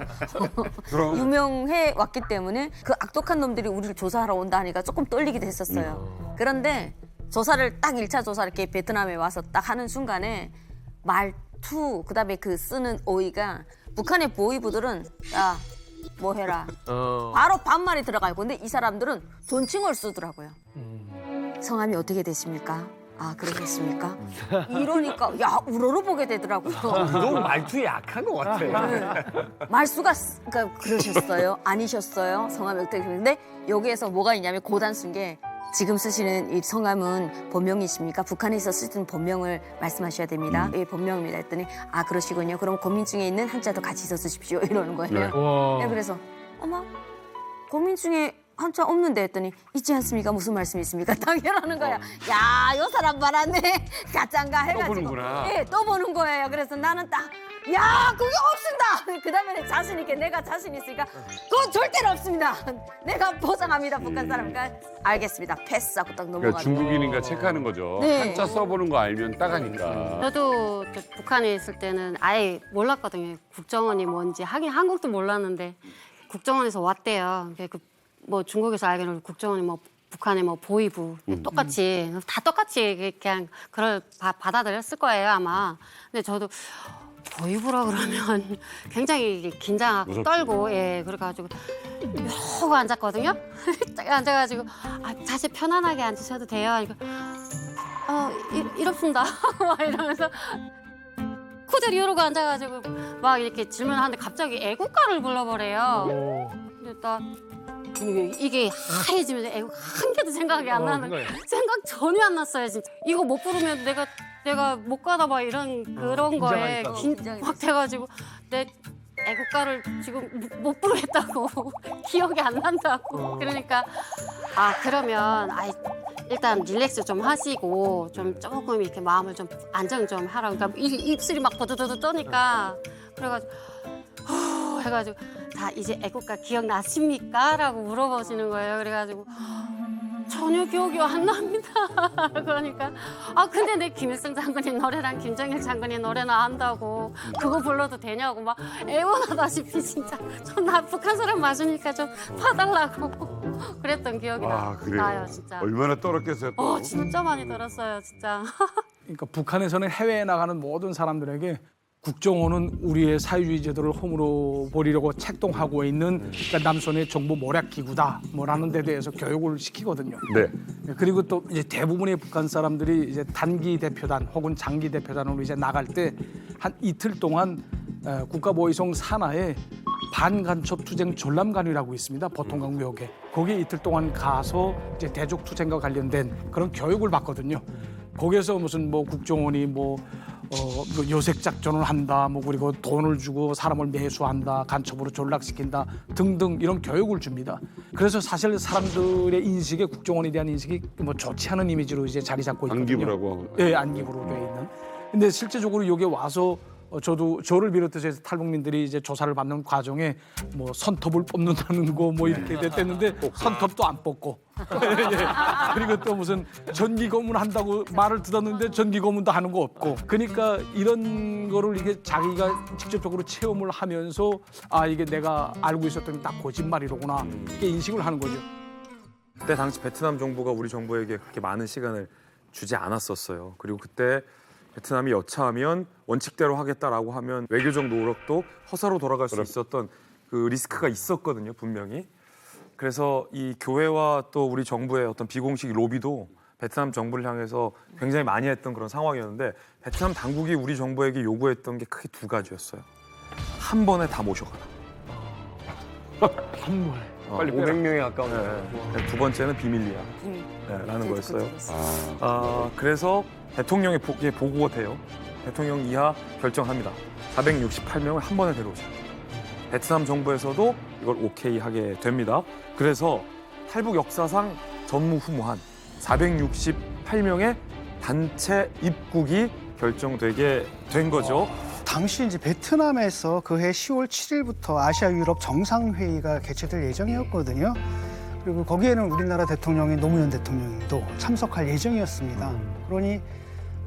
유명해 왔기 때문에 그 악독한 놈들이 우리를 조사하러 온다 하니까 조금 떨리기도 했었어요. 그런데 조사를 딱 1차 조사를 이렇게 베트남에 와서 딱 하는 순간에 말투 그다음에 그 쓰는 어휘가 북한의 보위부들은 야 뭐 해라 바로 반말이 들어가요. 근데 이 사람들은 존칭을 쓰더라고요. 성함이 어떻게 되십니까? 아 그러셨습니까? 이러니까 야 우러러보게 되더라고요. 너무 말투에 약한 것 같아. 네. 말수가 그러니까 그러셨어요? 아니셨어요? 성함이 어떻게 되는데 여기에서 뭐가 있냐면 고단 쓴 게 지금 쓰시는 이 성함은 본명이십니까? 북한에서 쓰던 본명을 말씀하셔야 됩니다. 예, 본명입니다. 했더니 아 그러시군요. 그럼 고민증에 있는 한자도 같이 써 주십시오. 이러는 거예요. 네, 그래서 어머 고민증에 한자 없는데 했더니 있지 않습니까? 무슨 말씀이 있습니까? 당연하는 거야. 야, 요 사람 말았네. 가짠가 해가지고. 또 보는구나. 예, 또 보는 거예요. 그래서 나는 딱 야, 그게 없습니다. 그 다음에 자신 있게 내가 자신 있으니까 그건 절대로 없습니다. 내가 보장합니다. 북한 사람이니까 알겠습니다. 패스하고 딱 그러니까 넘어가고. 중국인인가 체크하는 거죠. 네. 한자 써보는 거 알면 딱 하니까. 저도 저 북한에 있을 때는 아예 몰랐거든요. 국정원이 뭔지. 하긴 한국도 몰랐는데 국정원에서 왔대요. 뭐 중국에서 알기로는 국정원이 뭐 북한의 뭐 보위부 똑같이 다 똑같이 그냥 그걸 받아들였을 거예요 아마. 근데 저도 보위부라 그러면 굉장히 긴장하고 무섭지. 떨고 예 그래가지고 이러고 앉았거든요. 딱 앉아가지고 아, 자세 편안하게 앉으셔도 돼요. 이거 이렇습니다. 막 이러면서 코들 이러고 앉아가지고 막 이렇게 질문하는데 갑자기 애국가를 불러버려요. 근데 딱 이게 하얘지면서 애국 한 개도 생각이 안 나는 생각 전혀 안 났어요 진짜. 이거 못 부르면 내가 못 가다 봐 이런 그런 거에 막 돼가지고 내 애국가를 지금 못 부르겠다고 기억이 안 난다고 그러니까 아 그러면 일단 릴렉스 좀 하시고 좀 조금 이렇게 마음을 좀 안정 좀 하라고 그러니까 입술이 막 버드드드 떠니까 그래가지고 해가지고 다 이제 애국가 기억나십니까? 라고 물어보시는 거예요. 그래가지고 전혀 기억이 안 납니다. 그러니까 아 근데 내 김일성 장군님 노래랑 김정일 장군님 노래나 안다고 그거 불러도 되냐고 막 애원하다시피 진짜 나 북한 사람 맞으니까 좀 봐달라고 그랬던 기억이 그래요. 나요 진짜. 얼마나 떨었겠어요 또. 진짜 많이 들었어요 진짜. 그러니까 북한에서는 해외에 나가는 모든 사람들에게 국정원은 우리의 사회주의 제도를 허물어 버리려고 책동하고 있는 그러니까 남선의 정보 모략 기구다 뭐라는 데 대해서 교육을 시키거든요. 네. 그리고 또 이제 대부분의 북한 사람들이 이제 단기 대표단 혹은 장기 대표단으로 이제 나갈 때 한 이틀 동안 국가보위성 산하에 반간첩 투쟁 전람관이라고 있습니다. 보통강묘역에 거기에 이틀 동안 가서 이제 대적 투쟁과 관련된 그런 교육을 받거든요. 거기에서 무슨 뭐 국정원이 뭐 요색 작전을 한다, 뭐 그리고 돈을 주고 사람을 매수한다, 간첩으로 전락시킨다 등등 이런 교육을 줍니다. 그래서 사실 사람들의 인식에 국정원에 대한 인식이 뭐 좋지 않은 이미지로 이제 자리 잡고 있거든요. 안기부라고. 예, 안기부로 돼 있는. 근데 실제적으로 여기 와서 저를 비롯해서 탈북민들이 이제 조사를 받는 과정에 뭐 선톱을 뽑는다는 거 뭐 이렇게 됐는데 선톱도 안 뽑고 예. 그리고 또 무슨 전기 고문 한다고 말을 들었는데 전기 고문도 하는 거 없고 그러니까 이런 거를 이게 자기가 직접적으로 체험을 하면서 아 이게 내가 알고 있었던 게 다 거짓말이로구나 이렇게 인식을 하는 거죠. 그때 당시 베트남 정부가 우리 정부에게 그렇게 많은 시간을 주지 않았었어요. 그리고 그때 베트남이 여차하면 원칙대로 하겠다라고 하면 외교적 노력도 허사로 돌아갈 수 있었던 그 리스크가 있었거든요, 분명히. 그래서 이 교회와 또 우리 정부의 어떤 비공식 로비도 베트남 정부를 향해서 굉장히 많이 했던 그런 상황이었는데 베트남 당국이 우리 정부에게 요구했던 게 크게 두 가지였어요. 한 번에 다 모셔가라. 한 번에. 빨리 500명에 가까운. 네, 두 번째는 비밀리야. 라는 거였어요. 그래서 대통령의 보고가 돼요. 대통령 이하 결정합니다. 468명을 한 번에 데려오자. 베트남 정부에서도 이걸 오케이 하게 됩니다. 그래서 탈북 역사상 전무후무한 468명의 단체 입국이 결정되게 된 거죠. 당시 이제 베트남에서 그해 10월 7일부터 아시아 유럽 정상회의가 개최될 예정이었거든요. 그리고 거기에는 우리나라 대통령인 노무현 대통령도 참석할 예정이었습니다. 그러니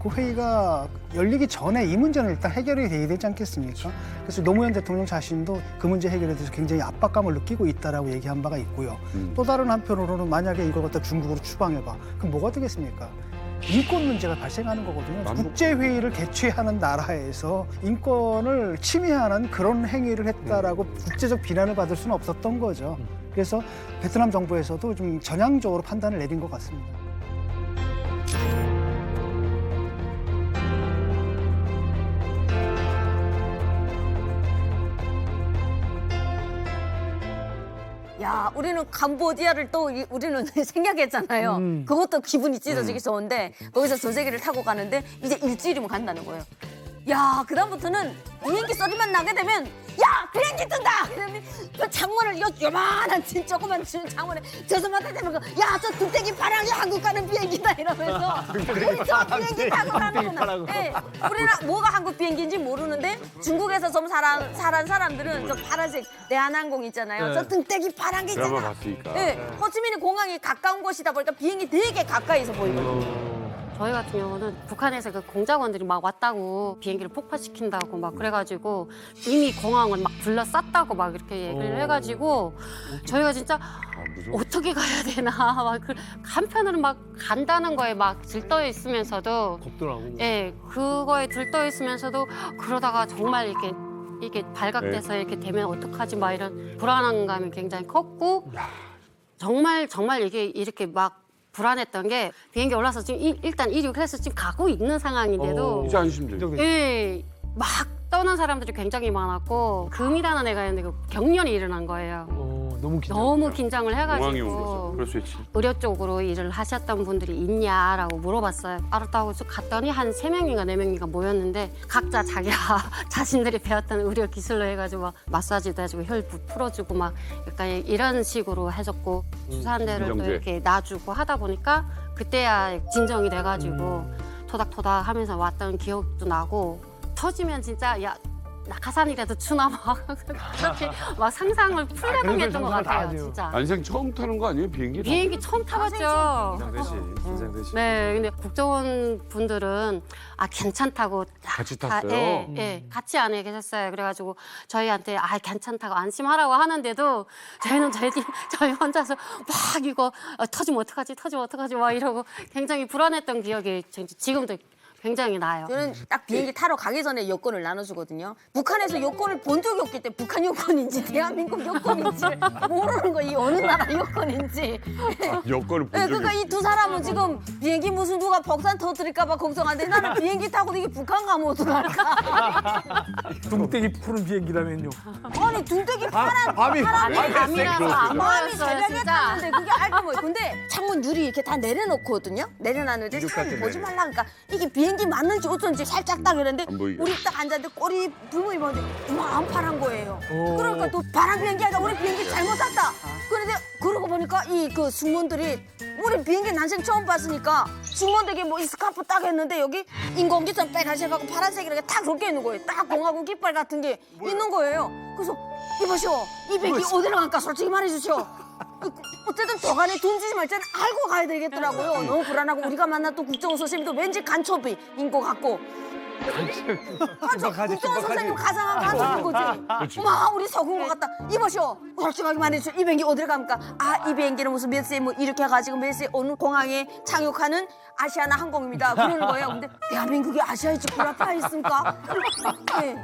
그 회의가 열리기 전에 이 문제는 일단 해결이 돼야 되지 않겠습니까? 그래서 노무현 대통령 자신도 그 문제 해결에 대해서 굉장히 압박감을 느끼고 있다라고 얘기한 바가 있고요. 또 다른 한편으로는 만약에 이걸 갖다 중국으로 추방해봐. 그럼 뭐가 되겠습니까? 인권 문제가 발생하는 거거든요. 국제회의를 개최하는 나라에서 인권을 침해하는 그런 행위를 했다라고 국제적 비난을 받을 수는 없었던 거죠. 그래서 베트남 정부에서도 좀 전향적으로 판단을 내린 것 같습니다. 야, 우리는 캄보디아를 또 우리는 생각했잖아요. 그것도 기분이 찢어지기 좋은데 거기서 전세기를 타고 가는데 이제 일주일이면 간다는 거예요. 야, 그다음부터는 비행기 소리만 나게 되면 야, 비행기 뜬다! 그러면 그 창문을 요만한 조그만 창문에 저서마다 대면 야, 저 뚝배기 파랑이 한국 가는 비행기다 이러면서 저 비행기 타고 가는구나. 네, 우리는 뭐가 한국 비행기인지 모르는데 중국에서 좀 살한 사람들은 저 파란색 대한항공 있잖아요. 저 뚝배기 파란 게 있잖아. 드라마 봤으니까. 네, 호치민이 공항이 가까운 곳이다 보니까 비행기 되게 가까이서 보이거든요. 저희 같은 경우는 북한에서 그 공작원들이 막 왔다고 비행기를 폭파시킨다고 막 그래가지고 이미 공항을 막 둘러쌌다고 막 이렇게 얘기를 해가지고 저희가 진짜 어떻게 가야 되나 막 한편으로는 막 간다는 거에 막 들떠 있으면서도 겁더라고. 예, 그거에 들떠 있으면서도 그러다가 정말 이게 발각돼서 이렇게 되면 어떡하지 막 이런 불안한 감이 굉장히 컸고 정말 이게 이렇게 막 불안했던 게 비행기 올라서 지금 일단 이륙을 해서 지금 가고 있는 상황인데도 이제 안심돼. 예, 막 떠난 사람들이 굉장히 많았고 금이라는 애가 있는데 그 경련이 일어난 거예요. 너무 긴장을 공항에 해가지고 오셔서 그럴 수 있지. 의료 쪽으로 일을 하셨던 분들이 있냐라고 물어봤어요. 알았다고 갔더니 한 3명인가 4명인가 모였는데 각자 자신들이 배웠던 의료 기술로 해가지고 막 마사지도 해주고 혈부 풀어주고 막 약간 이런 식으로 해줬고 주사한대를 또 진정제. 이렇게 놔주고 하다 보니까 그때야 진정이 돼가지고 토닥토닥 하면서 왔던 기억도 나고 터지면 진짜 야 낙하산이라도 추나 막 그렇게 막 상상을 풀려는 게 했던 것 같아요, 진짜. 안생 처음 타는 거 아니에요, 비행기? 비행기 처음 타봤죠. 긴장되시. 네, 근데 국정원 분들은 괜찮다고 같이 탔어요? 예, 같이 안에 계셨어요. 그래가지고 저희한테 괜찮다고 안심하라고 하는데도 저희 혼자서 막 이거 터지면 어떡하지 막 이러고 굉장히 불안했던 기억이 지금도 굉장히 나요. 저는 딱 비행기 타러 가기 전에 여권을 나눠주거든요. 북한에서 여권을 본 적이 없기 때문에 북한 여권인지 대한민국 여권인지 모르는 거, 이 어느 나라 여권인지. 여권을 본 네, 적이 그러니까 이 두 사람은 지금 비행기 무슨 누가 폭탄 터뜨릴까 봐 걱정하는데 나는 비행기 타고 이게 북한 가면 어떡할까. 뚱땡이 푸른 비행기라면요. 아니 둥대기 파란 밤이라서 안 밤이 보였어요, 새벽에 진짜. 탔는데 그게 알고 뭐 근데 창문 유리 이렇게 다 내려놓거든요. 내려놨는데 사람이 보지 말라 그러니까 이게 비행기 맞는지 어쩐지 살짝 딱 이랬는데 안 보이게. 우리 딱 앉았는데 꼬리 불문이 보는데 안 파란 거예요. 그러니까 또 파란 비행기 아니라 우리 비행기 잘못 탔다. 그런데 그러고 보니까 이 그 승무원들이 우리 비행기 난생 처음 봤으니까 승무원들에게 뭐 이 스카프 딱 했는데 여기 인공기처럼 빨간색하고 파란색 이렇게 탁 섞여 있는 거예요. 딱 공화국 깃발 같은 게 있는 거예요. 그래서 이보시오, 이 비행기 어디로 갈까 솔직히 말해주시오. 어쨌든 저간에 둔지지 말자는 알고 가야 되겠더라고요. 너무 불안하고 우리가 만났던 국정원 선생님도 왠지 간첩인 것 같고. 국정원 선생님 가상한 간첩인 거지. 어머, 우리 속은 것 같다. 이보시오, 솔직하게 말해주시오. 이 비행기 어디로 갑니까? 이 비행기는 무슨 몇 시에 뭐 이렇게 해가지고 몇 시에 어느 공항에 착륙하는 아시아나 항공입니다. 그러는 거예요. 근데 대한민국이 아시아에 집구라파 있습니까? 네.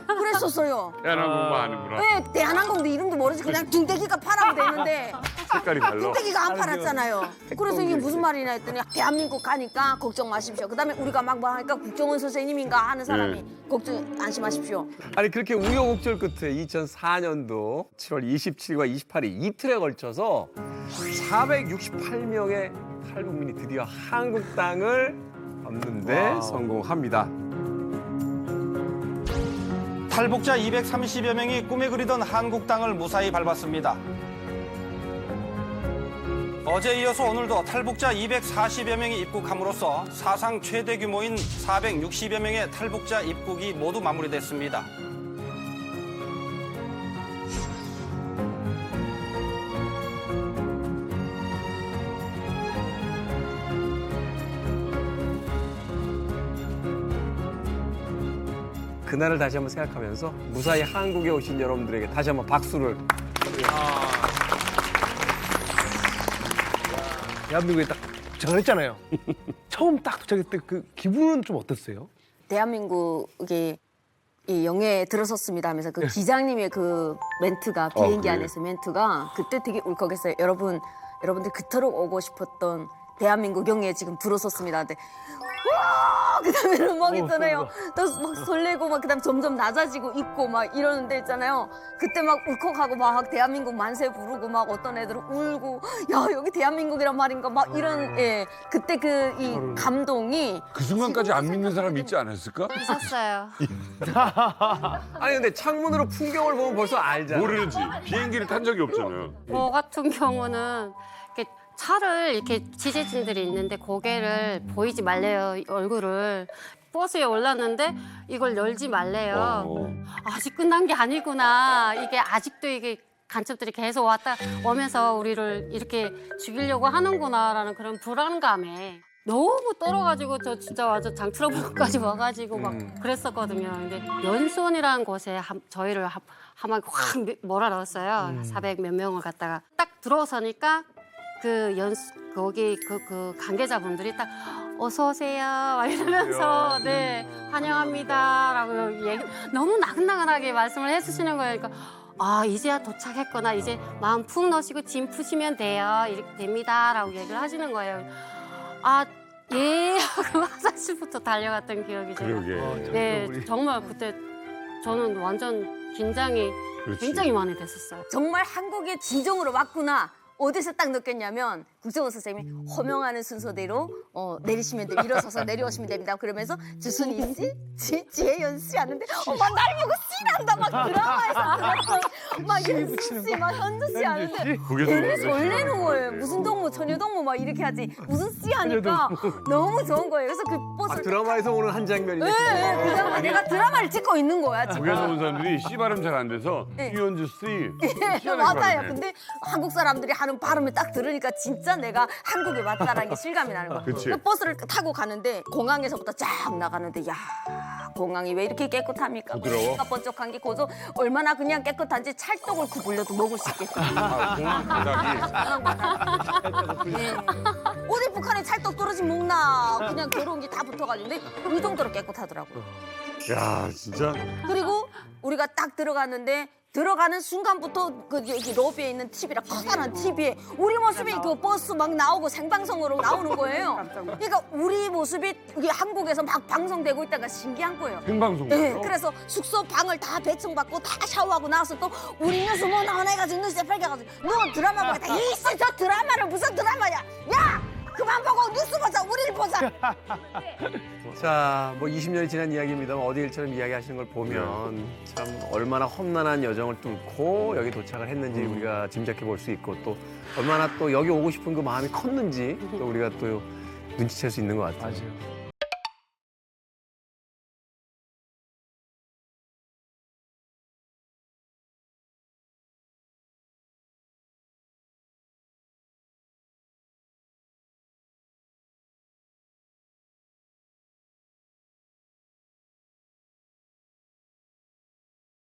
그랬었어요. 대한항공만 아는구나. 네, 대한항공도 이름도 모르지 그냥 둥대기가 파라고 되는데 색깔이 달라. 둥대기가 안 팔았잖아요. 그래서 이게 무슨 말이냐 했더니 대한민국 가니까 걱정 마십시오. 그다음에 우리가 막 뭐 하니까 국정원 선생님인가 하는 사람이 걱정 안심하십시오. 아니 그렇게 우여곡절 끝에 2004년도 7월 27일과 28일 이틀에 걸쳐서 468명의 탈북민이 드디어 한국 땅을 밟는데 성공합니다. 탈북자 230여 명이 꿈에 그리던 한국 땅을 무사히 밟았습니다. 어제 이어서 오늘도 탈북자 240여 명이 입국함으로써 사상 최대 규모인 460여 명의 탈북자 입국이 모두 마무리됐습니다. 그날을 다시 한번 생각하면서 무사히 한국에 오신 여러분들에게 다시 한번 박수를. 대한민국에 딱 도착했잖아요. 처음 딱 도착했을 때 그 기분은 좀 어땠어요? 대한민국에 이 영예에 들어섰습니다 하면서 그 기장님의 그 멘트가 비행기 그래요? 안에서 멘트가 그때 되게 울컥했어요. 여러분들 그토록 오고 싶었던 대한민국 영예에 지금 들어섰습니다. 근데 와! 그다음에는 막 있잖아요. 또 막 설레고 막 그다음 점점 낮아지고 있고 막 이러는 데 있잖아요. 그때 막 울컥하고 막 대한민국 만세 부르고 막 어떤 애들은 울고 야 여기 대한민국이란 말인가 막 이런 예 그때 그 이 감동이 그 순간까지 안 믿는 사람 있지 않았을까? 있었어요. 아니 근데 창문으로 풍경을 보면 벌써 알잖아. 모르지. 비행기를 탄 적이 없잖아요. 저 같은 경우는 이렇게 차를 이렇게 취재진들이 있는데 고개를 보이지 말래요, 얼굴을. 버스에 올랐는데 이걸 열지 말래요. 아직 끝난 게 아니구나. 이게 아직도 이게 간첩들이 계속 왔다 오면서 우리를 이렇게 죽이려고 하는구나라는 그런 불안감에 너무 떨어가지고 저 진짜 완전 장트러블까지 와가지고 막 그랬었거든요. 근데 연수원이라는 곳에 저희를 한번 확 몰아넣었어요. 400 몇 명을 갖다가 딱 들어서니까 거기 그 관계자분들이 딱 어서 오세요 막 이러면서 네 환영합니다라고 너무 나긋나긋하게 말씀을 해주시는 거예요. 그러니까 아 이제야 도착했구나. 이제 마음 푹 넣으시고 짐 푸시면 돼요. 이렇게 됩니다라고 얘기를 하시는 거예요. 아 예 하고 화장실부터 달려갔던 기억이 그러게. 네 정말 그때 저는 완전 긴장이 굉장히 많이 됐었어요. 정말 한국의 진정으로 왔구나. 어디서 딱 느꼈냐면 국정원 선생님이 호명하는 순서대로 내리시면 돼요. 일어서서 내려오시면 됩니다. 그러면서 주순이 씨, 지혜연 씨 하는데 막 날 보고 씨란다 막 드라마에서 막 연수 씨, 막 현주 씨 하는데 걔네 설레는 거예요. 무슨 동무, 처녀동무 막 이렇게 하지 무슨 씨 하니까 너무 좋은 거예요. 그래서 그 버스를 드라마에서 오는 한 장면이네. 네, 그 드라마 내가 드라마를 찍고 있는 거야 지금. 거기서 온 사람들이 C 발음 잘 안 돼서 유현주 씨. 맞아요. 근데 한국 사람들이 하는 발음을 딱 들으니까 진짜 내가 한국에 왔다라는 게 실감이 나는 거야. 그치. 그 버스를 타고 가는데 공항에서부터 쫙 나가는데 야 공항이 왜 이렇게 깨끗합니까? 부드러워? 번쩍한 게 고zo 얼마나 그냥 깨끗한지 찰떡을 구불려도 먹을 수 있겠다. 공항 바닥이. 예. 어디 북한에 찰떡 떨어지 먹나 그냥 더러운 게 다 붙어가지고 근데 이 정도로 깨끗하더라고요. 야 진짜. 그리고 우리가 딱 들어갔는데 들어가는 순간부터 그 여기 로비에 있는 TV랑 커다란 TV에 우리 모습이 그 버스 막 나오고 생방송으로 나오는 거예요. 그러니까 우리 모습이 여기 한국에서 막 방송되고 있다가 신기한 거예요. 생방송. 네, 그래서 숙소 방을 다 배청받고 다 샤워하고 나와서 또 우리 뉴스 뭐 나오나 해가지고 뉴스에 팔겨가지고 너 드라마 보겠다. 이씨 저 드라마를 무슨 드라마야? 야 그만 보고 뉴스 보자. 우리를 보자. 자, 뭐 20년이 지난 이야기입니다만 어디 일처럼 이야기하시는 걸 보면 참 얼마나 험난한 여정을 뚫고 여기 도착을 했는지 우리가 짐작해 볼 수 있고 또 얼마나 또 여기 오고 싶은 그 마음이 컸는지 또 우리가 또 눈치챌 수 있는 것 같아요. 맞아요.